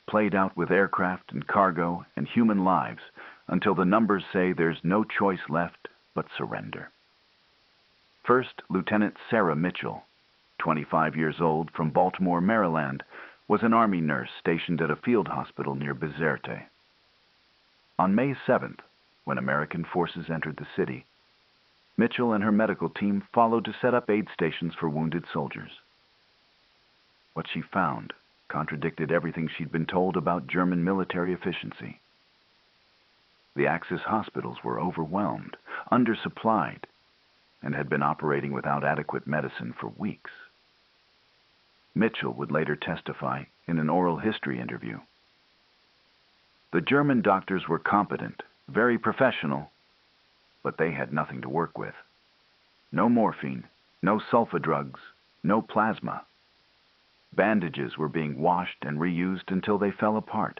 played out with aircraft and cargo and human lives until the numbers say there's no choice left but surrender. First, Lieutenant Sarah Mitchell, 25 years old, from Baltimore, Maryland, was an Army nurse stationed at a field hospital near Bizerte. On May 7th, when American forces entered the city, Mitchell and her medical team followed to set up aid stations for wounded soldiers. What she found contradicted everything she'd been told about German military efficiency. The Axis hospitals were overwhelmed, undersupplied, and had been operating without adequate medicine for weeks. Mitchell would later testify in an oral history interview. The German doctors were competent, very professional, but they had nothing to work with. No morphine, no sulfa drugs, no plasma. Bandages were being washed and reused until they fell apart.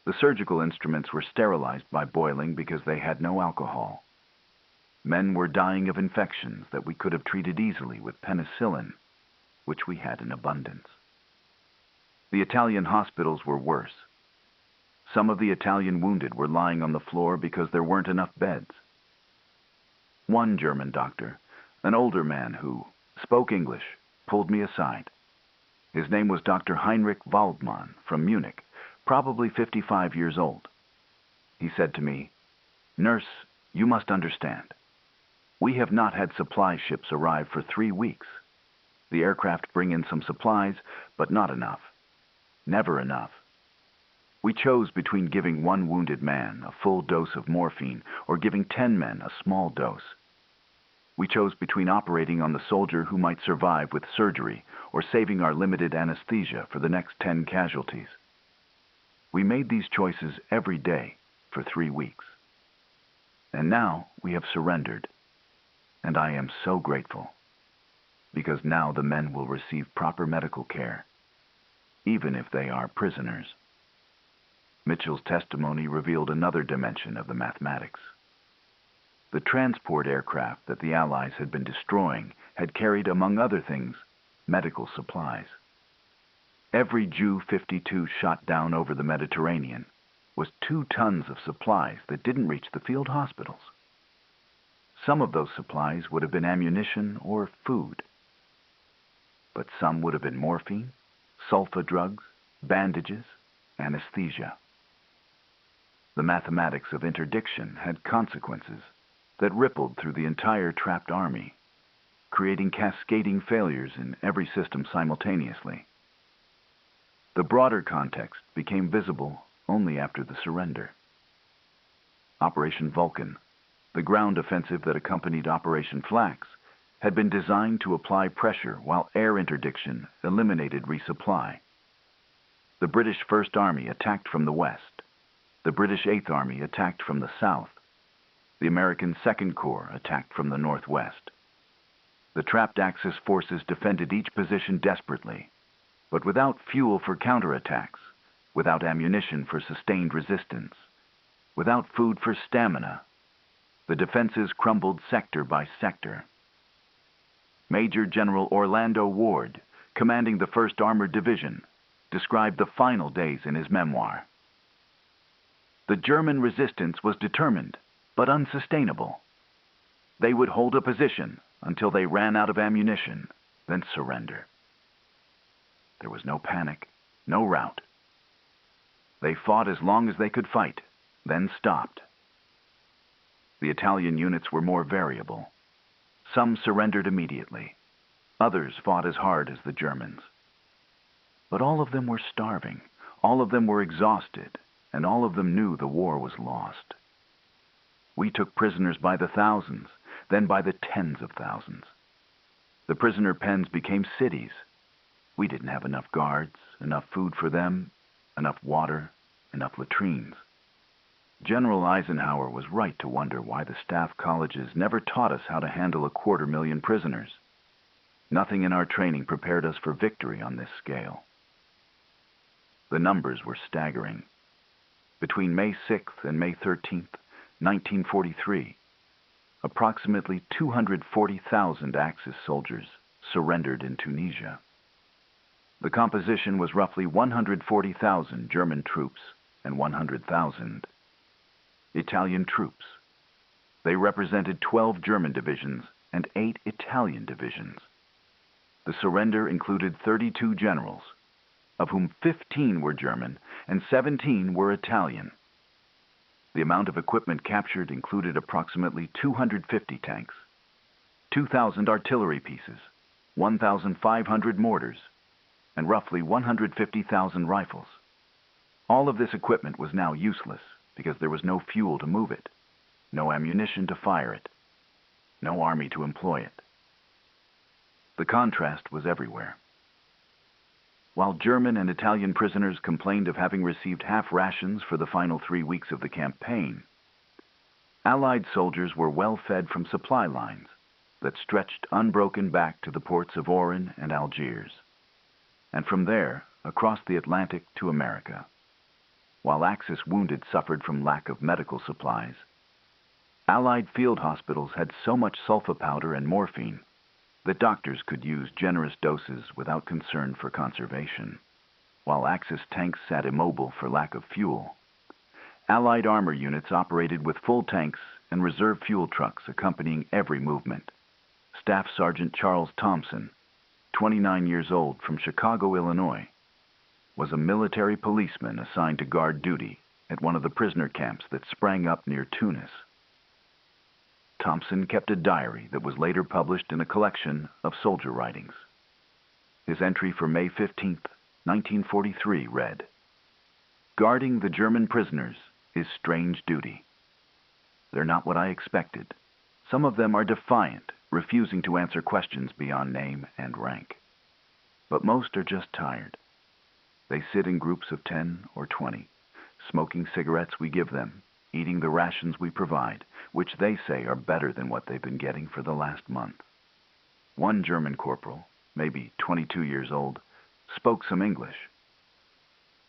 The surgical instruments were sterilized by boiling because they had no alcohol. Men were dying of infections that we could have treated easily with penicillin, which we had in abundance. The Italian hospitals were worse. Some of the Italian wounded were lying on the floor because there weren't enough beds. One German doctor, an older man who spoke English, pulled me aside. His name was Dr. Heinrich Waldmann from Munich, probably 55 years old. He said to me, "Nurse, you must understand. We have not had supply ships arrive for 3 weeks. The aircraft bring in some supplies, but not enough. Never enough. We chose between giving 1 wounded man a full dose of morphine or giving 10 men a small dose. We chose between operating on the soldier who might survive with surgery or saving our limited anesthesia for the next 10 casualties. We made these choices every day for 3 weeks. And now we have surrendered. And I am so grateful, because now the men will receive proper medical care, even if they are prisoners." Mitchell's testimony revealed another dimension of the mathematics. The transport aircraft that the Allies had been destroying had carried, among other things, medical supplies. Every Ju-52 shot down over the Mediterranean was 2 tons of supplies that didn't reach the field hospitals. Some of those supplies would have been ammunition or food. But some would have been morphine, sulfa drugs, bandages, anesthesia. The mathematics of interdiction had consequences that rippled through the entire trapped army, creating cascading failures in every system simultaneously. The broader context became visible only after the surrender. Operation Vulcan, the ground offensive that accompanied Operation Flax, had been designed to apply pressure while air interdiction eliminated resupply. The British First Army attacked from the west. The British Eighth Army attacked from the south. The American Second Corps attacked from the northwest. The trapped Axis forces defended each position desperately, but without fuel for counterattacks, without ammunition for sustained resistance, without food for stamina, the defenses crumbled sector by sector. Major General Orlando Ward, commanding the 1st Armored Division, described the final days in his memoir. The German resistance was determined, but unsustainable. They would hold a position until they ran out of ammunition, then surrender. There was no panic, no rout. They fought as long as they could fight, then stopped. The Italian units were more variable. Some surrendered immediately. Others fought as hard as the Germans. But all of them were starving, all of them were exhausted, and all of them knew the war was lost. We took prisoners by the thousands, then by the tens of thousands. The prisoner pens became cities. We didn't have enough guards, enough food for them, enough water, enough latrines. General Eisenhower was right to wonder why the staff colleges never taught us how to handle 250,000 prisoners. Nothing in our training prepared us for victory on this scale. The numbers were staggering. Between May 6th and May 13th, 1943, approximately 240,000 Axis soldiers surrendered in Tunisia. The composition was roughly 140,000 German troops and 100,000 Italian troops. They represented 12 German divisions and 8 Italian divisions. The surrender included 32 generals, of whom 15 were German and 17 were Italian. The amount of equipment captured included approximately 250 tanks, 2,000 artillery pieces, 1,500 mortars, and roughly 150,000 rifles. All of this equipment was now useless because there was no fuel to move it, no ammunition to fire it, no army to employ it. The contrast was everywhere. While German and Italian prisoners complained of having received half rations for the final 3 weeks of the campaign, Allied soldiers were well fed from supply lines that stretched unbroken back to the ports of Oran and Algiers, and from there across the Atlantic to America. While Axis wounded suffered from lack of medical supplies, Allied field hospitals had so much sulfa powder and morphine that doctors could use generous doses without concern for conservation. While Axis tanks sat immobile for lack of fuel, Allied armor units operated with full tanks and reserve fuel trucks accompanying every movement. Staff Sergeant Charles Thompson, 29 years old, from Chicago, Illinois, was a military policeman assigned to guard duty at one of the prisoner camps that sprang up near Tunis. Thompson kept a diary that was later published in a collection of soldier writings. His entry for May 15, 1943 read, "Guarding the German prisoners is strange duty. They're not what I expected. Some of them are defiant, refusing to answer questions beyond name and rank. But most are just tired. They sit in groups of 10 or 20, smoking cigarettes we give them, eating the rations we provide, which they say are better than what they've been getting for the last month." One German corporal, maybe 22 years old, spoke some English.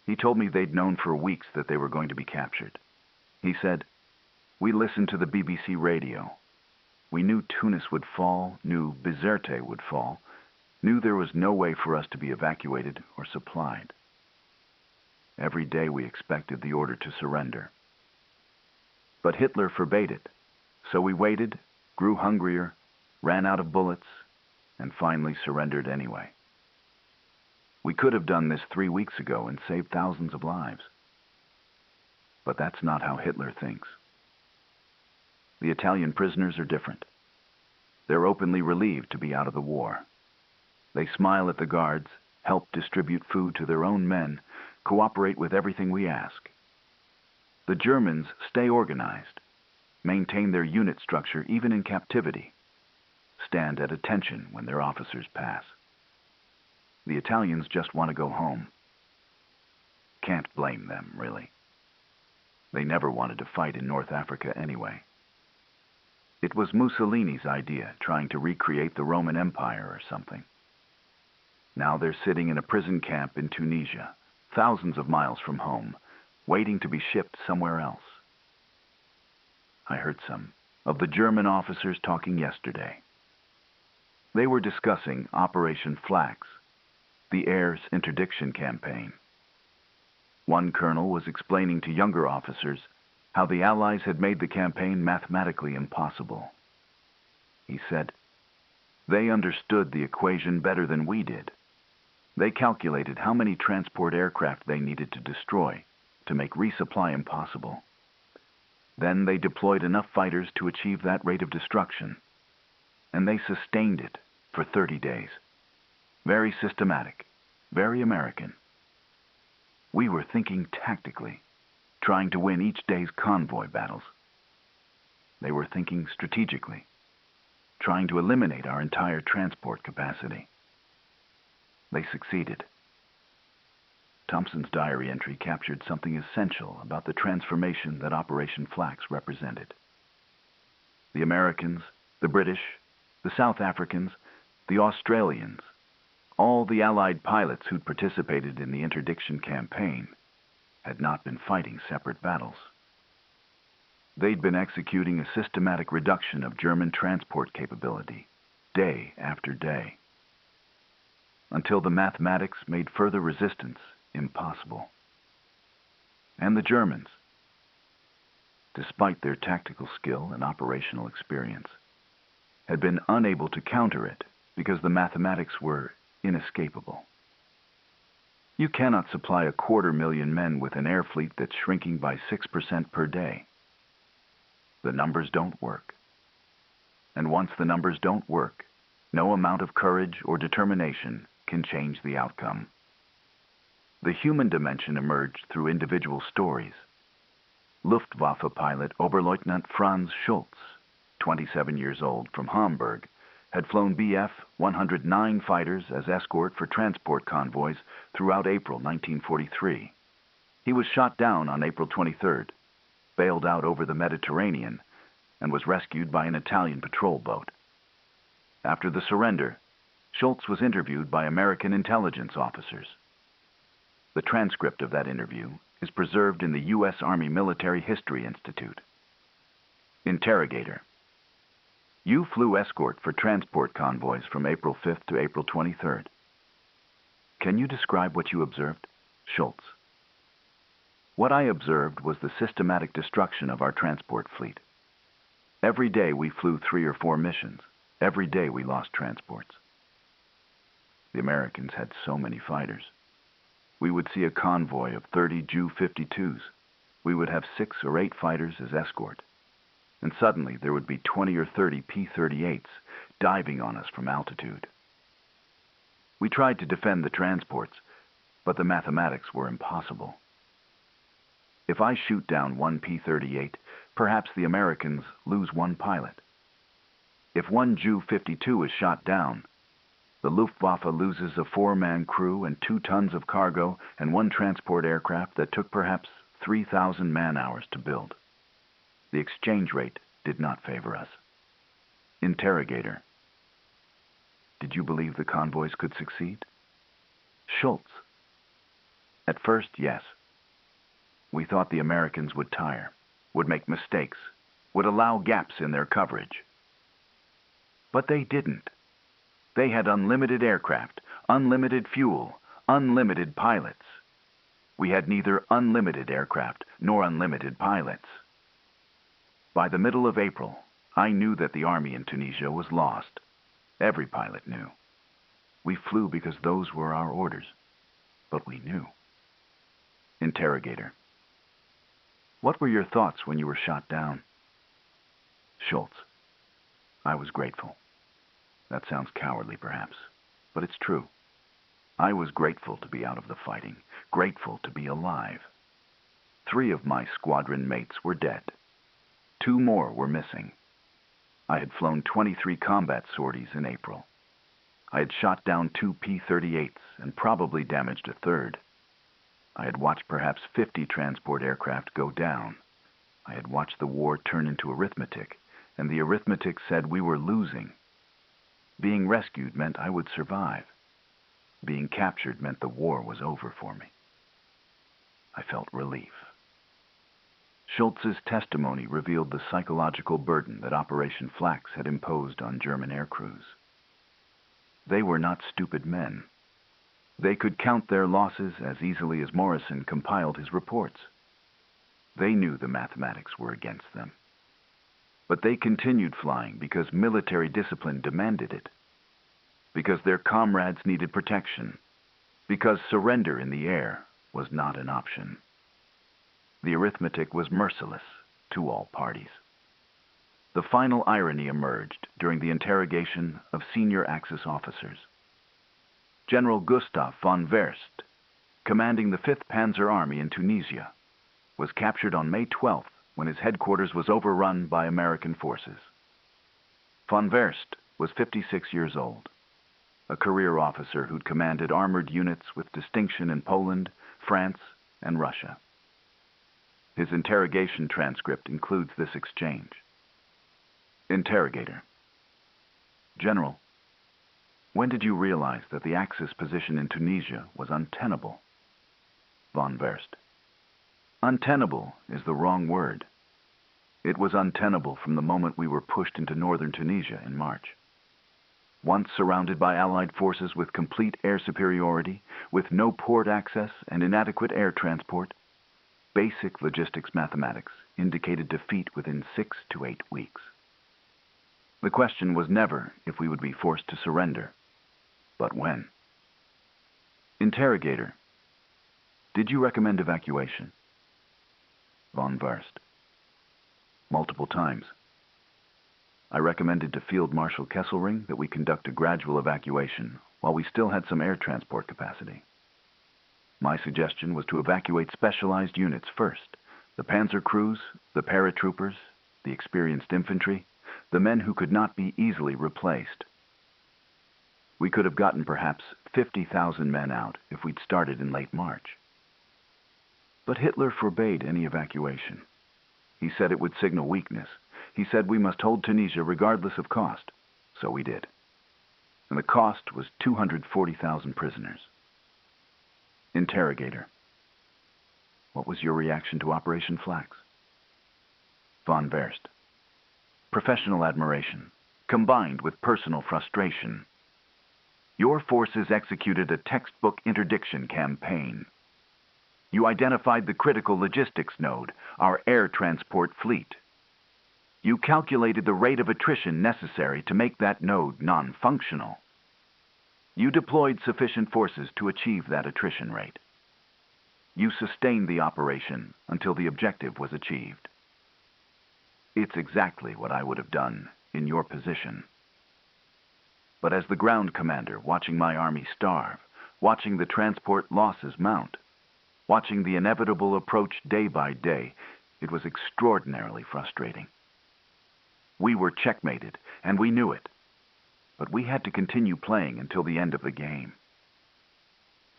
He told me they'd known for weeks that they were going to be captured. He said, "We listened to the BBC radio. We knew Tunis would fall, knew Bizerte would fall, knew there was no way for us to be evacuated or supplied. Every day we expected the order to surrender. But Hitler forbade it, so we waited, grew hungrier, ran out of bullets, and finally surrendered anyway. We could have done this 3 weeks ago and saved thousands of lives." But that's not how Hitler thinks. The Italian prisoners are different. They're openly relieved to be out of the war. They smile at the guards, help distribute food to their own men, cooperate with everything we ask. The Germans stay organized, maintain their unit structure even in captivity, stand at attention when their officers pass. The Italians just want to go home. Can't blame them, really. They never wanted to fight in North Africa anyway. It was Mussolini's idea, trying to recreate the Roman Empire or something. Now they're sitting in a prison camp in Tunisia, thousands of miles from home, waiting to be shipped somewhere else. I heard some of the German officers talking yesterday. They were discussing Operation Flax, the Air's interdiction campaign. One colonel was explaining to younger officers how the Allies had made the campaign mathematically impossible. He said, "They understood the equation better than we did. They calculated how many transport aircraft they needed to destroy to make resupply impossible. Then they deployed enough fighters to achieve that rate of destruction. And they sustained it for 30 days. Very systematic, very American. We were thinking tactically, trying to win each day's convoy battles. They were thinking strategically, trying to eliminate our entire transport capacity. They succeeded." Thompson's diary entry captured something essential about the transformation that Operation Flax represented. The Americans, the British, the South Africans, the Australians, all the Allied pilots who'd participated in the interdiction campaign, had not been fighting separate battles. They'd been executing a systematic reduction of German transport capability, day after day, until the mathematics made further resistance impossible. And the Germans, despite their tactical skill and operational experience, had been unable to counter it because the mathematics were inescapable. You cannot supply 250,000 men with an air fleet that's shrinking by 6% per day. The numbers don't work. And once the numbers don't work, no amount of courage or determination can change the outcome. The human dimension emerged through individual stories. Luftwaffe pilot Oberleutnant Franz Schultz, 27 years old, from Hamburg, had flown Bf 109 fighters as escort for transport convoys throughout April 1943. He was shot down on April 23rd, bailed out over the Mediterranean, and was rescued by an Italian patrol boat. After the surrender, Schultz was interviewed by American intelligence officers. The transcript of that interview is preserved in the U.S. Army Military History Institute. Interrogator: "You flew escort for transport convoys from April 5th to April 23rd. Can you describe what you observed?" Schultz: "What I observed was the systematic destruction of our transport fleet. Every day we flew 3 or 4 missions. Every day we lost transports. The Americans had so many fighters. We would see a convoy of 30 Ju-52s. We would have 6 or 8 fighters as escort. And suddenly there would be 20 or 30 P-38s diving on us from altitude. We tried to defend the transports, but the mathematics were impossible. If I shoot down 1 P-38, perhaps the Americans lose 1 pilot. If 1 Ju-52 is shot down, the Luftwaffe loses a 4-man crew and 2 tons of cargo and 1 transport aircraft that took perhaps 3,000 man-hours to build. The exchange rate did not favor us." Interrogator: "Did you believe the convoys could succeed?" Schultz: "At first, yes. We thought the Americans would tire, would make mistakes, would allow gaps in their coverage. But they didn't. They had unlimited aircraft, unlimited fuel, unlimited pilots. We had neither unlimited aircraft nor unlimited pilots. By the middle of April, I knew that the army in Tunisia was lost. Every pilot knew. We flew because those were our orders, but we knew." Interrogator: What were your thoughts when you were shot down? Schultz. I was grateful. That sounds cowardly, perhaps, but it's true. I was grateful to be out of the fighting, grateful to be alive. 3 of my squadron mates were dead. 2 more were missing. I had flown 23 combat sorties in April. I had shot down 2 P-38s and probably damaged a third. I had watched perhaps 50 transport aircraft go down. I had watched the war turn into arithmetic, and the arithmetic said we were losing. Being rescued meant I would survive. Being captured meant the war was over for me. I felt relief. Schultz's testimony revealed the psychological burden that Operation Flax had imposed on German air crews. They were not stupid men. They could count their losses as easily as Morrison compiled his reports. They knew the mathematics were against them. But they continued flying because military discipline demanded it, because their comrades needed protection, because surrender in the air was not an option. The arithmetic was merciless to all parties. The final irony emerged during the interrogation of senior Axis officers. General Gustav von Verst, commanding the 5th Panzer Army in Tunisia, was captured on May 12th when his headquarters was overrun by American forces. Von Verst was 56 years old, a career officer who'd commanded armored units with distinction in Poland, France, and Russia. His interrogation transcript includes this exchange. Interrogator. General, when did you realize that the Axis position in Tunisia was untenable? Von Verst. Untenable is the wrong word. It was untenable from the moment we were pushed into northern Tunisia in March. Once surrounded by Allied forces with complete air superiority, with no port access and inadequate air transport, basic logistics mathematics indicated defeat within 6 to 8 weeks. The question was never if we would be forced to surrender, but when. Interrogator. Did you recommend evacuation? Von Verst. Multiple times. I recommended to Field Marshal Kesselring that we conduct a gradual evacuation while we still had some air transport capacity. My suggestion was to evacuate specialized units first, the panzer crews, the paratroopers, the experienced infantry, the men who could not be easily replaced. We could have gotten perhaps 50,000 men out if we'd started in late March. But Hitler forbade any evacuation. He said it would signal weakness. He said we must hold Tunisia regardless of cost. So we did. And the cost was 240,000 prisoners. Interrogator. What was your reaction to Operation Flax? Von Verst. Professional admiration, combined with personal frustration. Your forces executed a textbook interdiction campaign. You identified the critical logistics node, our air transport fleet. You calculated the rate of attrition necessary to make that node non-functional. You deployed sufficient forces to achieve that attrition rate. You sustained the operation until the objective was achieved. It's exactly what I would have done in your position. But as the ground commander watching my army starve, watching the transport losses mount, watching the inevitable approach day by day, it was extraordinarily frustrating. We were checkmated, and we knew it. But we had to continue playing until the end of the game.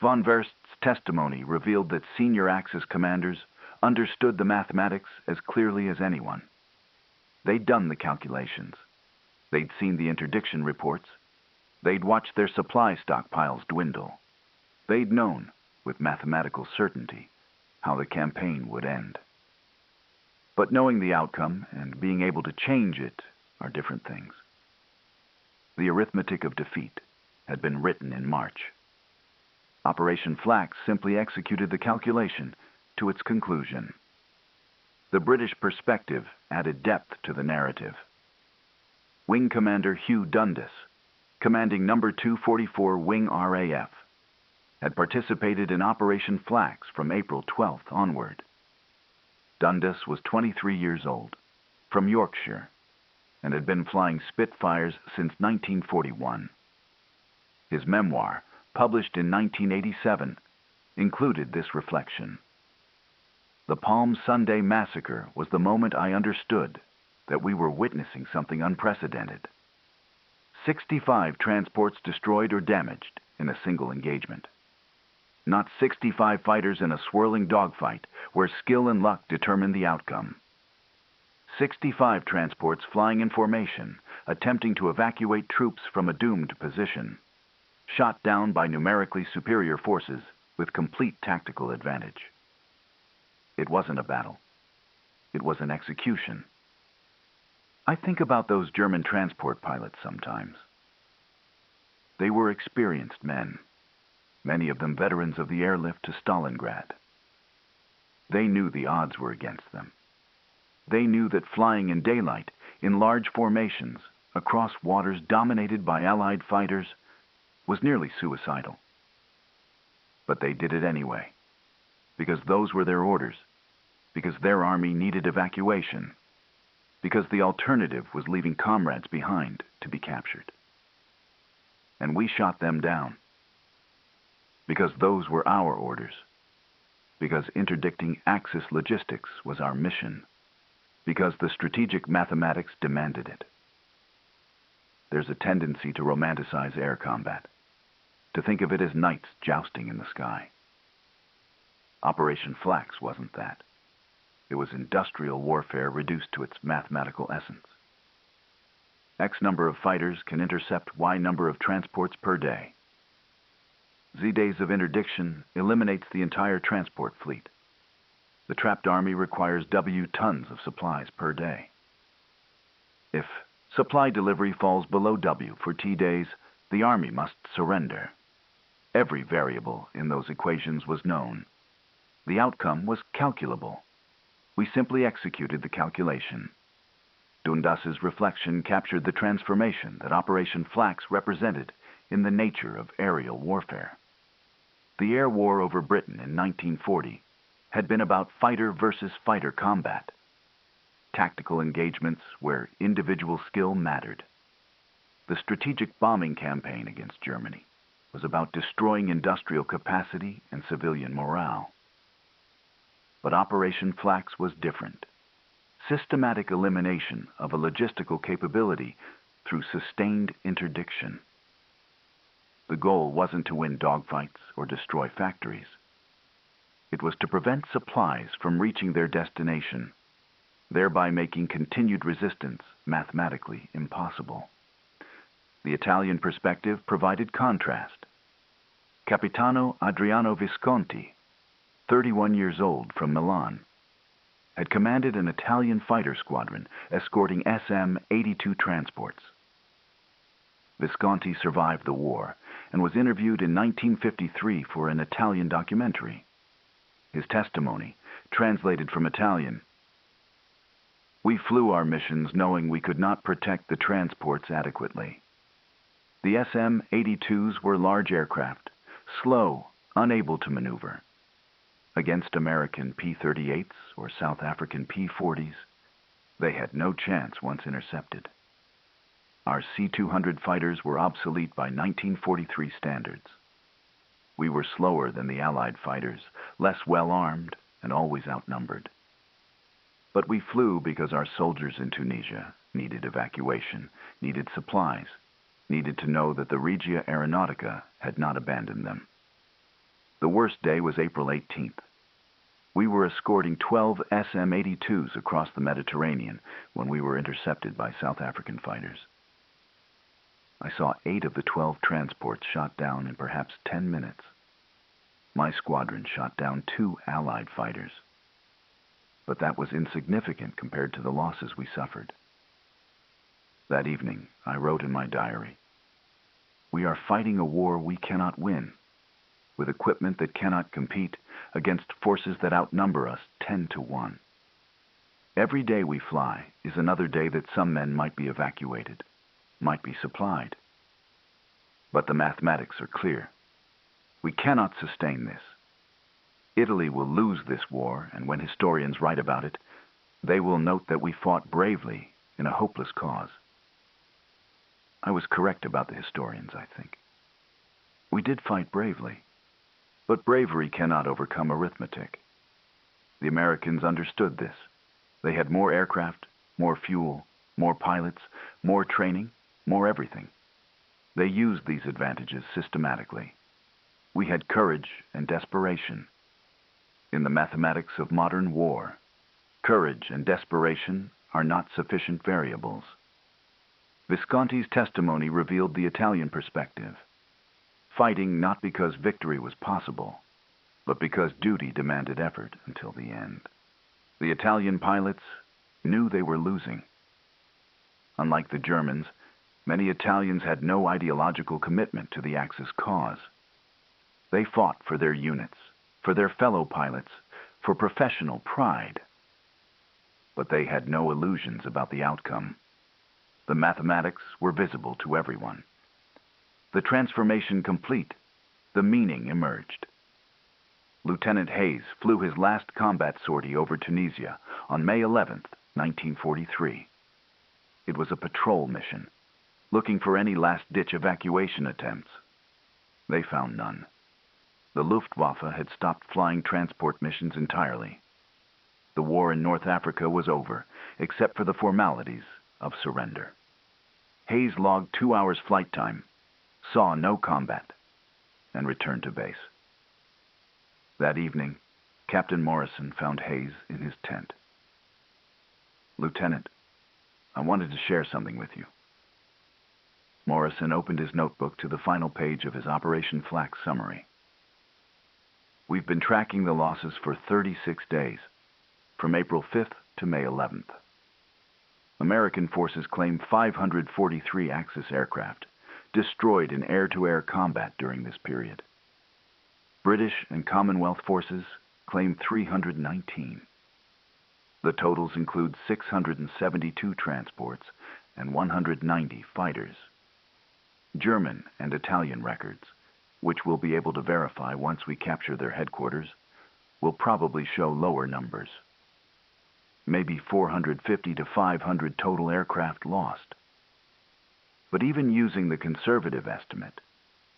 Von Verst's testimony revealed that senior Axis commanders understood the mathematics as clearly as anyone. They'd done the calculations. They'd seen the interdiction reports. They'd watched their supply stockpiles dwindle. They'd known, with mathematical certainty, how the campaign would end. But knowing the outcome and being able to change it are different things. The arithmetic of defeat had been written in March. Operation Flax simply executed the calculation to its conclusion. The British perspective added depth to the narrative. Wing Commander Hugh Dundas, commanding No. 244 Wing RAF, had participated in Operation Flax from April 12th onward. Dundas was 23 years old, from Yorkshire, and had been flying Spitfires since 1941. His memoir, published in 1987, included this reflection. The Palm Sunday massacre was the moment I understood that we were witnessing something unprecedented. 65 transports destroyed or damaged in a single engagement. Not 65 fighters in a swirling dogfight where skill and luck determined the outcome. 65 transports flying in formation, attempting to evacuate troops from a doomed position, shot down by numerically superior forces with complete tactical advantage. It wasn't a battle. It was an execution. I think about those German transport pilots sometimes. They were experienced men, many of them veterans of the airlift to Stalingrad. They knew the odds were against them. They knew that flying in daylight, in large formations, across waters dominated by Allied fighters, was nearly suicidal. But they did it anyway, because those were their orders, because their army needed evacuation, because the alternative was leaving comrades behind to be captured. And we shot them down, because those were our orders, because interdicting Axis logistics was our mission, because the strategic mathematics demanded it. There's a tendency to romanticize air combat, to think of it as knights jousting in the sky. Operation Flax wasn't that. It was industrial warfare reduced to its mathematical essence. X number of fighters can intercept Y number of transports per day. Z days of interdiction eliminates the entire transport fleet. The trapped army requires W tons of supplies per day. If supply delivery falls below W for T days, the army must surrender. Every variable in those equations was known. The outcome was calculable. We simply executed the calculation. Dundas's reflection captured the transformation that Operation Flax represented in the nature of aerial warfare. The air war over Britain in 1940 had been about fighter versus fighter combat, tactical engagements where individual skill mattered. The strategic bombing campaign against Germany was about destroying industrial capacity and civilian morale. But Operation Flax was different. Systematic elimination of a logistical capability through sustained interdiction. The goal wasn't to win dogfights or destroy factories. It was to prevent supplies from reaching their destination, thereby making continued resistance mathematically impossible. The Italian perspective provided contrast. Capitano Adriano Visconti, 31 years old, from Milan, had commanded an Italian fighter squadron escorting SM-82 transports. Visconti survived the war and was interviewed in 1953 for an Italian documentary. His testimony, translated from Italian: "We flew our missions knowing we could not protect the transports adequately. The SM-82s were large aircraft, slow, unable to maneuver. Against American P-38s or South African P-40s, they had no chance once intercepted. Our C-200 fighters were obsolete by 1943 standards. We were slower than the Allied fighters, less well-armed, and always outnumbered. But we flew because our soldiers in Tunisia needed evacuation, needed supplies, needed to know that the Regia Aeronautica had not abandoned them. The worst day was April 18th. We were escorting 12 SM-82s across the Mediterranean when we were intercepted by South African fighters. I saw 8 of the 12 transports shot down in perhaps 10 minutes. My squadron shot down 2 Allied fighters. But that was insignificant compared to the losses we suffered. That evening, I wrote in my diary, "We are fighting a war we cannot win, with equipment that cannot compete against forces that outnumber us 10 to 1. Every day we fly is another day that some men might be evacuated, might be supplied. But the mathematics are clear. We cannot sustain this. Italy will lose this war, and when historians write about it, they will note that we fought bravely in a hopeless cause. I was correct about the historians, I think. We did fight bravely, but bravery cannot overcome arithmetic. The Americans understood this. They had more aircraft, more fuel, more pilots, more training, more everything. They used these advantages systematically. We had courage and desperation. In the mathematics of modern war, courage and desperation are not sufficient variables. Visconti's testimony revealed the Italian perspective, fighting not because victory was possible, but because duty demanded effort until the end. The Italian pilots knew they were losing. Unlike the Germans, many Italians had no ideological commitment to the Axis cause. They fought for their units, for their fellow pilots, for professional pride. But they had no illusions about the outcome. The mathematics were visible to everyone. The transformation complete, the meaning emerged. Lieutenant Hayes flew his last combat sortie over Tunisia on May 11, 1943. It was a patrol mission, looking for any last-ditch evacuation attempts. They found none. The Luftwaffe had stopped flying transport missions entirely. The war in North Africa was over, except for the formalities of surrender. Hayes logged 2 hours flight time, saw no combat, and returned to base. That evening, Captain Morrison found Hayes in his tent. "Lieutenant, I wanted to share something with you." Morrison opened his notebook to the final page of his Operation Flak summary. "We've been tracking the losses for 36 days, from April 5th to May 11th. American forces claim 543 Axis aircraft, destroyed in air-to-air combat during this period. British and Commonwealth forces claim 319. The totals include 672 transports and 190 fighters. German and Italian records, which we'll be able to verify once we capture their headquarters, will probably show lower numbers. Maybe 450 to 500 total aircraft lost. But even using the conservative estimate,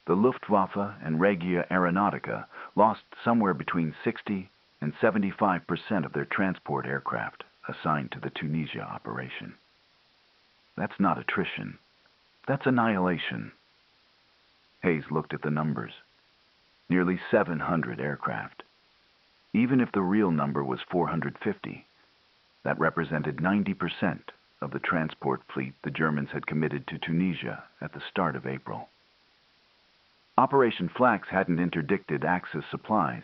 the Luftwaffe and Regia Aeronautica lost somewhere between 60 and 75% of their transport aircraft assigned to the Tunisia operation. That's not attrition. That's annihilation." Hayes looked at the numbers. Nearly 700 aircraft. Even if the real number was 450, that represented 90% of the transport fleet the Germans had committed to Tunisia at the start of April. Operation Flax hadn't interdicted Axis supplies.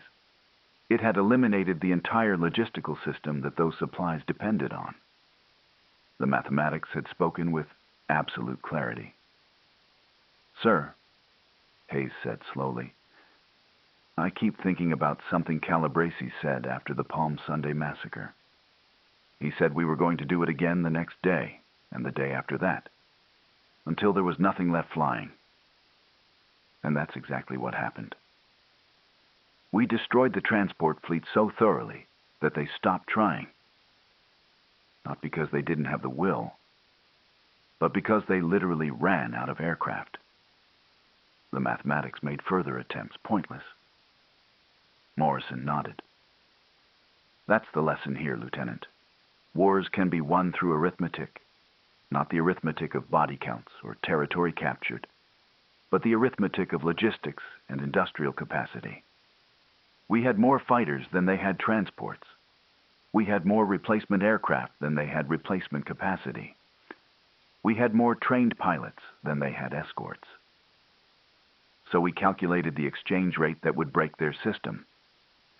It had eliminated the entire logistical system that those supplies depended on. The mathematics had spoken with absolute clarity. "Sir," Hayes said slowly, "I keep thinking about something Calabresi said after the Palm Sunday massacre. He said we were going to do it again the next day, and the day after that, until there was nothing left flying. And that's exactly what happened. We destroyed the transport fleet so thoroughly that they stopped trying. Not because they didn't have the will, but because they literally ran out of aircraft. The mathematics made further attempts pointless." Morrison nodded. "That's the lesson here, Lieutenant. Wars can be won through arithmetic, not the arithmetic of body counts or territory captured, but the arithmetic of logistics and industrial capacity. We had more fighters than they had transports. We had more replacement aircraft than they had replacement capacity. We had more trained pilots than they had escorts. So we calculated the exchange rate that would break their system,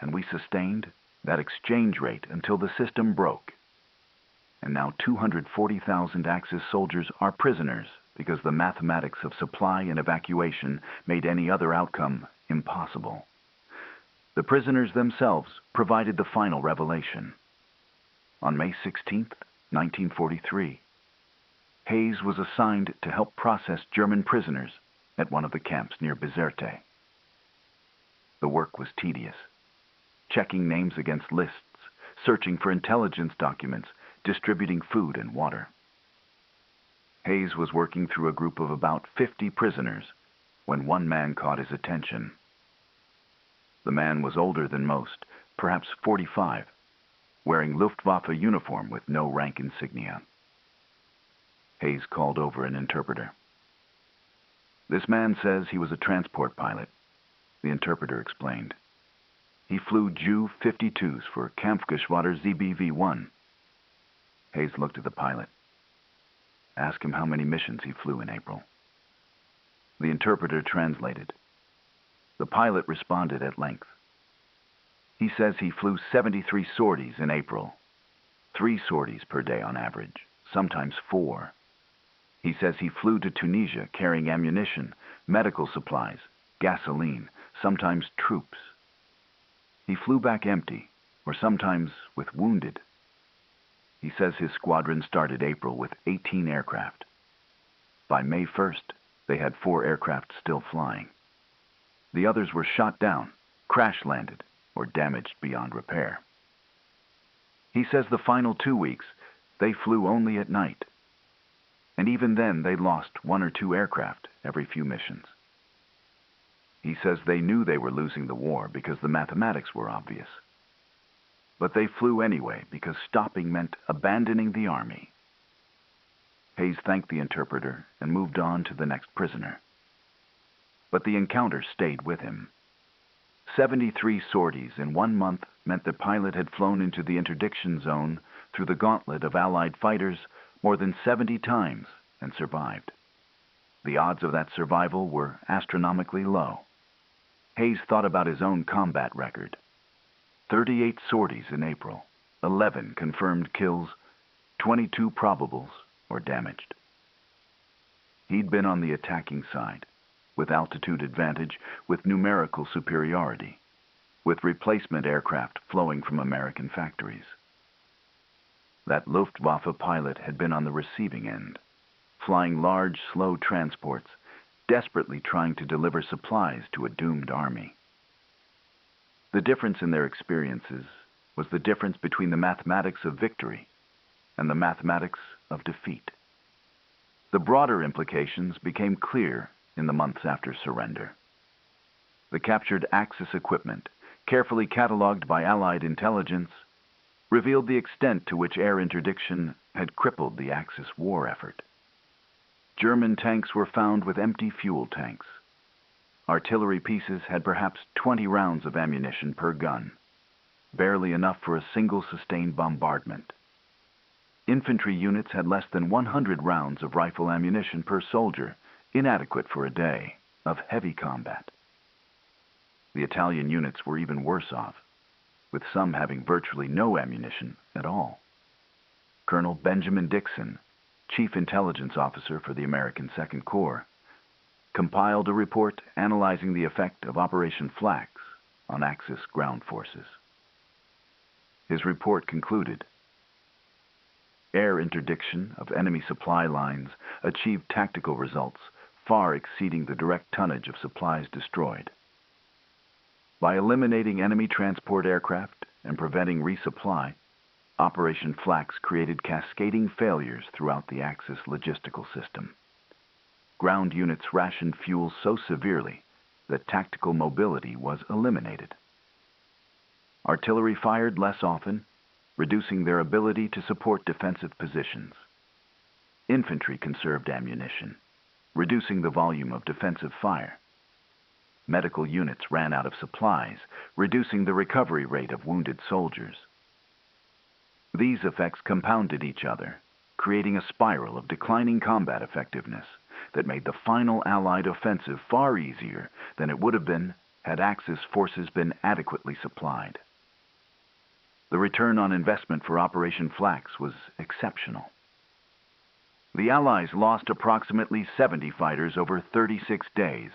and we sustained that exchange rate until the system broke. And now 240,000 Axis soldiers are prisoners because the mathematics of supply and evacuation made any other outcome impossible. The prisoners themselves provided the final revelation. On May 16, 1943, Hayes was assigned to help process German prisoners at one of the camps near Bizerte. The work was tedious. checking names against lists, searching for intelligence documents, distributing food and water. Hayes was working through a group of about 50 prisoners when one man caught his attention. The man was older than most, perhaps 45, wearing Luftwaffe uniform with no rank insignia. Hayes called over an interpreter. "This man says he was a transport pilot," the interpreter explained. "He flew Ju-52s for Kampfgeschwader ZBV-1. Hayes looked at the pilot. "Ask him how many missions he flew in April." The interpreter translated. The pilot responded at length. "He says he flew 73 sorties in April, 3 sorties per day on average, sometimes 4. He says he flew to Tunisia carrying ammunition, medical supplies, gasoline, sometimes troops. He flew back empty, or sometimes with wounded. He says his squadron started April with 18 aircraft. By May 1st, they had 4 aircraft still flying. The others were shot down, crash-landed, or damaged beyond repair. He says the final 2 weeks, they flew only at night. And even then, they lost 1 or 2 aircraft every few missions. He says they knew they were losing the war because the mathematics were obvious. But they flew anyway because stopping meant abandoning the army." Hayes thanked the interpreter and moved on to the next prisoner. But the encounter stayed with him. 73 sorties in 1 month meant the pilot had flown into the interdiction zone through the gauntlet of Allied fighters more than 70 times and survived. The odds of that survival were astronomically low. Hayes thought about his own combat record. 38 sorties in April, 11 confirmed kills, 22 probables or damaged. He'd been on the attacking side, with altitude advantage, with numerical superiority, with replacement aircraft flowing from American factories. That Luftwaffe pilot had been on the receiving end, flying large, slow transports, desperately trying to deliver supplies to a doomed army. The difference in their experiences was the difference between the mathematics of victory and the mathematics of defeat. The broader implications became clear in the months after surrender. The captured Axis equipment, carefully catalogued by Allied intelligence, revealed the extent to which air interdiction had crippled the Axis war effort. German tanks were found with empty fuel tanks. Artillery pieces had perhaps 20 rounds of ammunition per gun, barely enough for a single sustained bombardment. Infantry units had less than 100 rounds of rifle ammunition per soldier, inadequate for a day of heavy combat. The Italian units were even worse off, with some having virtually no ammunition at all. Colonel Benjamin Dixon, Chief Intelligence Officer for the American Second Corps, compiled a report analyzing the effect of Operation Flax on Axis ground forces. His report concluded, air interdiction of enemy supply lines achieved tactical results far exceeding the direct tonnage of supplies destroyed. By eliminating enemy transport aircraft and preventing resupply, Operation Flax created cascading failures throughout the Axis logistical system. Ground units rationed fuel so severely that tactical mobility was eliminated. Artillery fired less often, reducing their ability to support defensive positions. Infantry conserved ammunition, reducing the volume of defensive fire. Medical units ran out of supplies, reducing the recovery rate of wounded soldiers. These effects compounded each other, creating a spiral of declining combat effectiveness that made the final Allied offensive far easier than it would have been had Axis forces been adequately supplied. The return on investment for Operation Flax was exceptional. The Allies lost approximately 70 fighters over 36 days,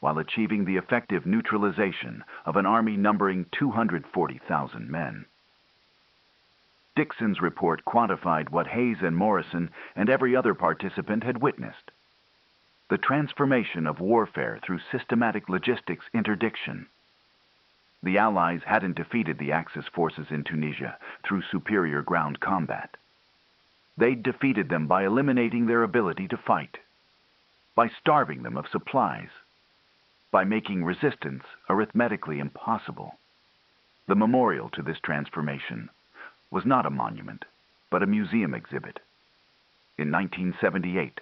while achieving the effective neutralization of an army numbering 240,000 men. Dixon's report quantified what Hayes and Morrison and every other participant had witnessed: the transformation of warfare through systematic logistics interdiction. The Allies hadn't defeated the Axis forces in Tunisia through superior ground combat. They'd defeated them by eliminating their ability to fight, by starving them of supplies, by making resistance arithmetically impossible. The memorial to this transformation was not a monument, but a museum exhibit. In 1978,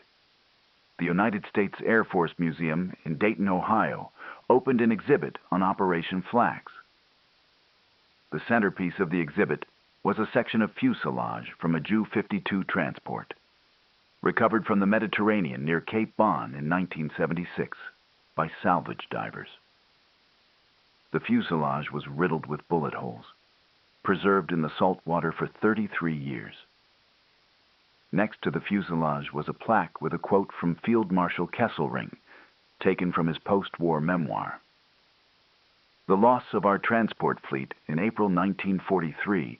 the United States Air Force Museum in Dayton, Ohio, opened an exhibit on Operation Flax. The centerpiece of the exhibit was a section of fuselage from a Ju-52 transport, recovered from the Mediterranean near Cape Bon in 1976 by salvage divers. The fuselage was riddled with bullet holes, preserved in the salt water for 33 years. Next to the fuselage was a plaque with a quote from Field Marshal Kesselring, taken from his post-war memoir. The loss of our transport fleet in April 1943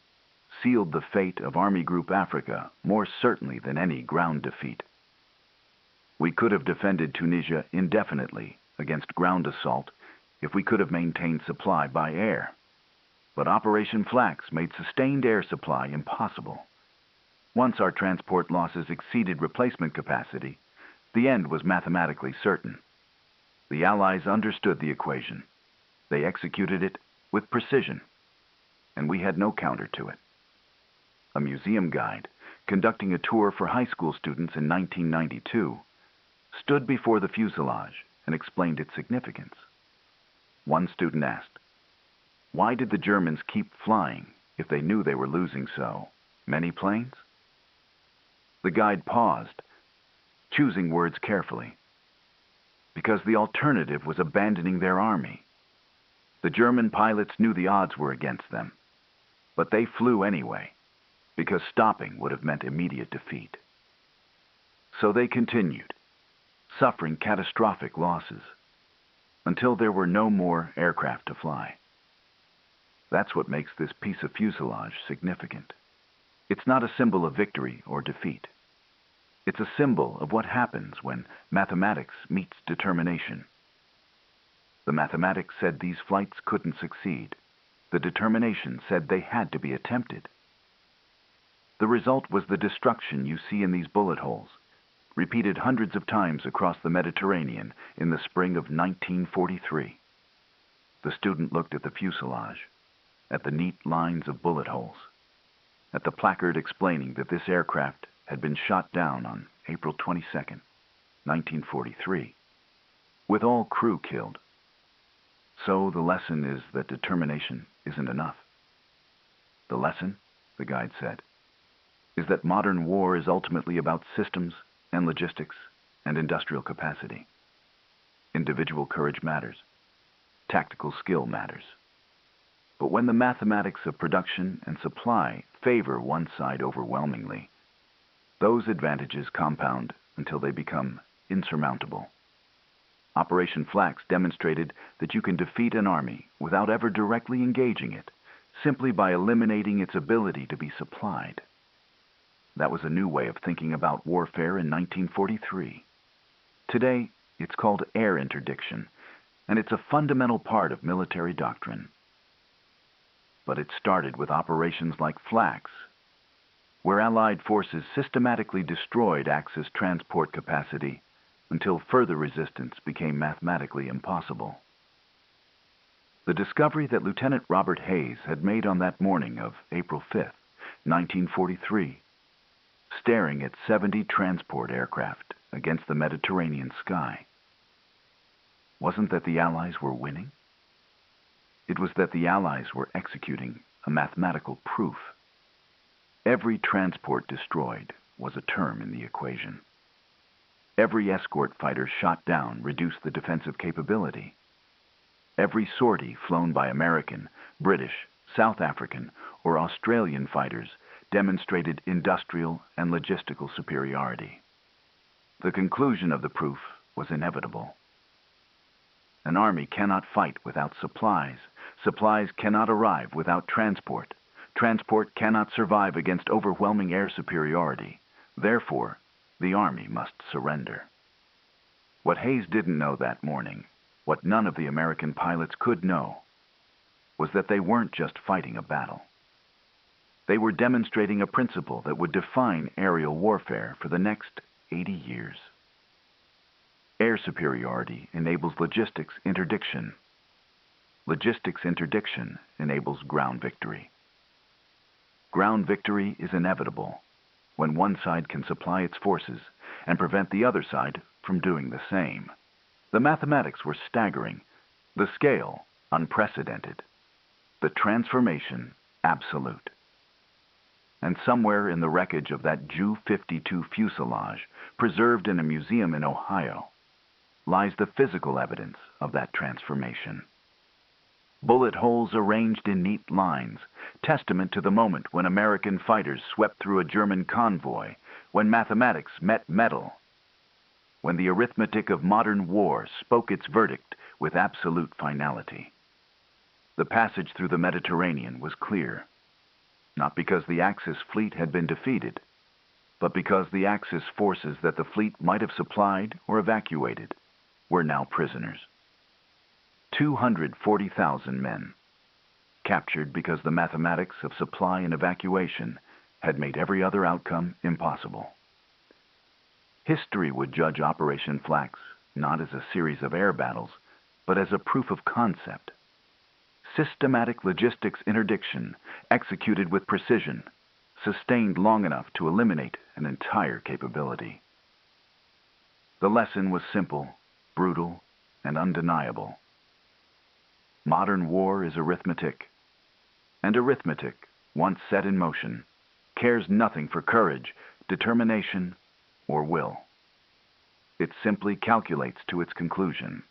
sealed the fate of Army Group Africa more certainly than any ground defeat. We could have defended Tunisia indefinitely against ground assault if we could have maintained supply by air. But Operation Flax made sustained air supply impossible. Once our transport losses exceeded replacement capacity, the end was mathematically certain. The Allies understood the equation. They executed it with precision, and we had no counter to it. A museum guide, conducting a tour for high school students in 1992, stood before the fuselage and explained its significance. One student asked, "Why did the Germans keep flying if they knew they were losing so many planes?" The guide paused, choosing words carefully. Because the alternative was abandoning their army. The German pilots knew the odds were against them, but they flew anyway, because stopping would have meant immediate defeat. So they continued, suffering catastrophic losses, until there were no more aircraft to fly. That's what makes this piece of fuselage significant. It's not a symbol of victory or defeat. It's a symbol of what happens when mathematics meets determination. The mathematics said these flights couldn't succeed. The determination said they had to be attempted. The result was the destruction you see in these bullet holes, repeated hundreds of times across the Mediterranean in the spring of 1943. The student looked at the fuselage, at the neat lines of bullet holes, at the placard explaining that this aircraft had been shot down on April 22, 1943, with all crew killed. So the lesson is that determination isn't enough. The lesson, the guide said, is that modern war is ultimately about systems and logistics and industrial capacity. Individual courage matters. Tactical skill matters. But when the mathematics of production and supply favor one side overwhelmingly, those advantages compound until they become insurmountable. Operation Flax demonstrated that you can defeat an army without ever directly engaging it, simply by eliminating its ability to be supplied. That was a new way of thinking about warfare in 1943. Today, it's called air interdiction, and it's a fundamental part of military doctrine. But it started with operations like Flax, where Allied forces systematically destroyed Axis transport capacity until further resistance became mathematically impossible. The discovery that Lieutenant Robert Hayes had made on that morning of April 5, 1943, staring at 70 transport aircraft against the Mediterranean sky, wasn't that the Allies were winning. It was that the Allies were executing a mathematical proof. Every transport destroyed was a term in the equation. Every escort fighter shot down reduced the defensive capability. Every sortie flown by American, British, South African, or Australian fighters demonstrated industrial and logistical superiority. The conclusion of the proof was inevitable. An army cannot fight without supplies. Supplies cannot arrive without transport. Transport cannot survive against overwhelming air superiority. Therefore, the army must surrender. What Hayes didn't know that morning, what none of the American pilots could know, was that they weren't just fighting a battle. They were demonstrating a principle that would define aerial warfare for the next 80 years. Air superiority enables logistics interdiction. Logistics interdiction enables ground victory. Ground victory is inevitable when one side can supply its forces and prevent the other side from doing the same. The mathematics were staggering, the scale unprecedented, the transformation absolute. And somewhere in the wreckage of that Ju-52 fuselage, preserved in a museum in Ohio, lies the physical evidence of that transformation. Bullet holes arranged in neat lines, testament to the moment when American fighters swept through a German convoy, when mathematics met metal, when the arithmetic of modern war spoke its verdict with absolute finality. The passage through the Mediterranean was clear, not because the Axis fleet had been defeated, but because the Axis forces that the fleet might have supplied or evacuated were now prisoners. 240,000 men, captured because the mathematics of supply and evacuation had made every other outcome impossible. History would judge Operation Flax not as a series of air battles, but as a proof of concept. Systematic logistics interdiction, executed with precision, sustained long enough to eliminate an entire capability. The lesson was simple, brutal, and undeniable. Modern war is arithmetic, and arithmetic, once set in motion, cares nothing for courage, determination, or will. It simply calculates to its conclusion.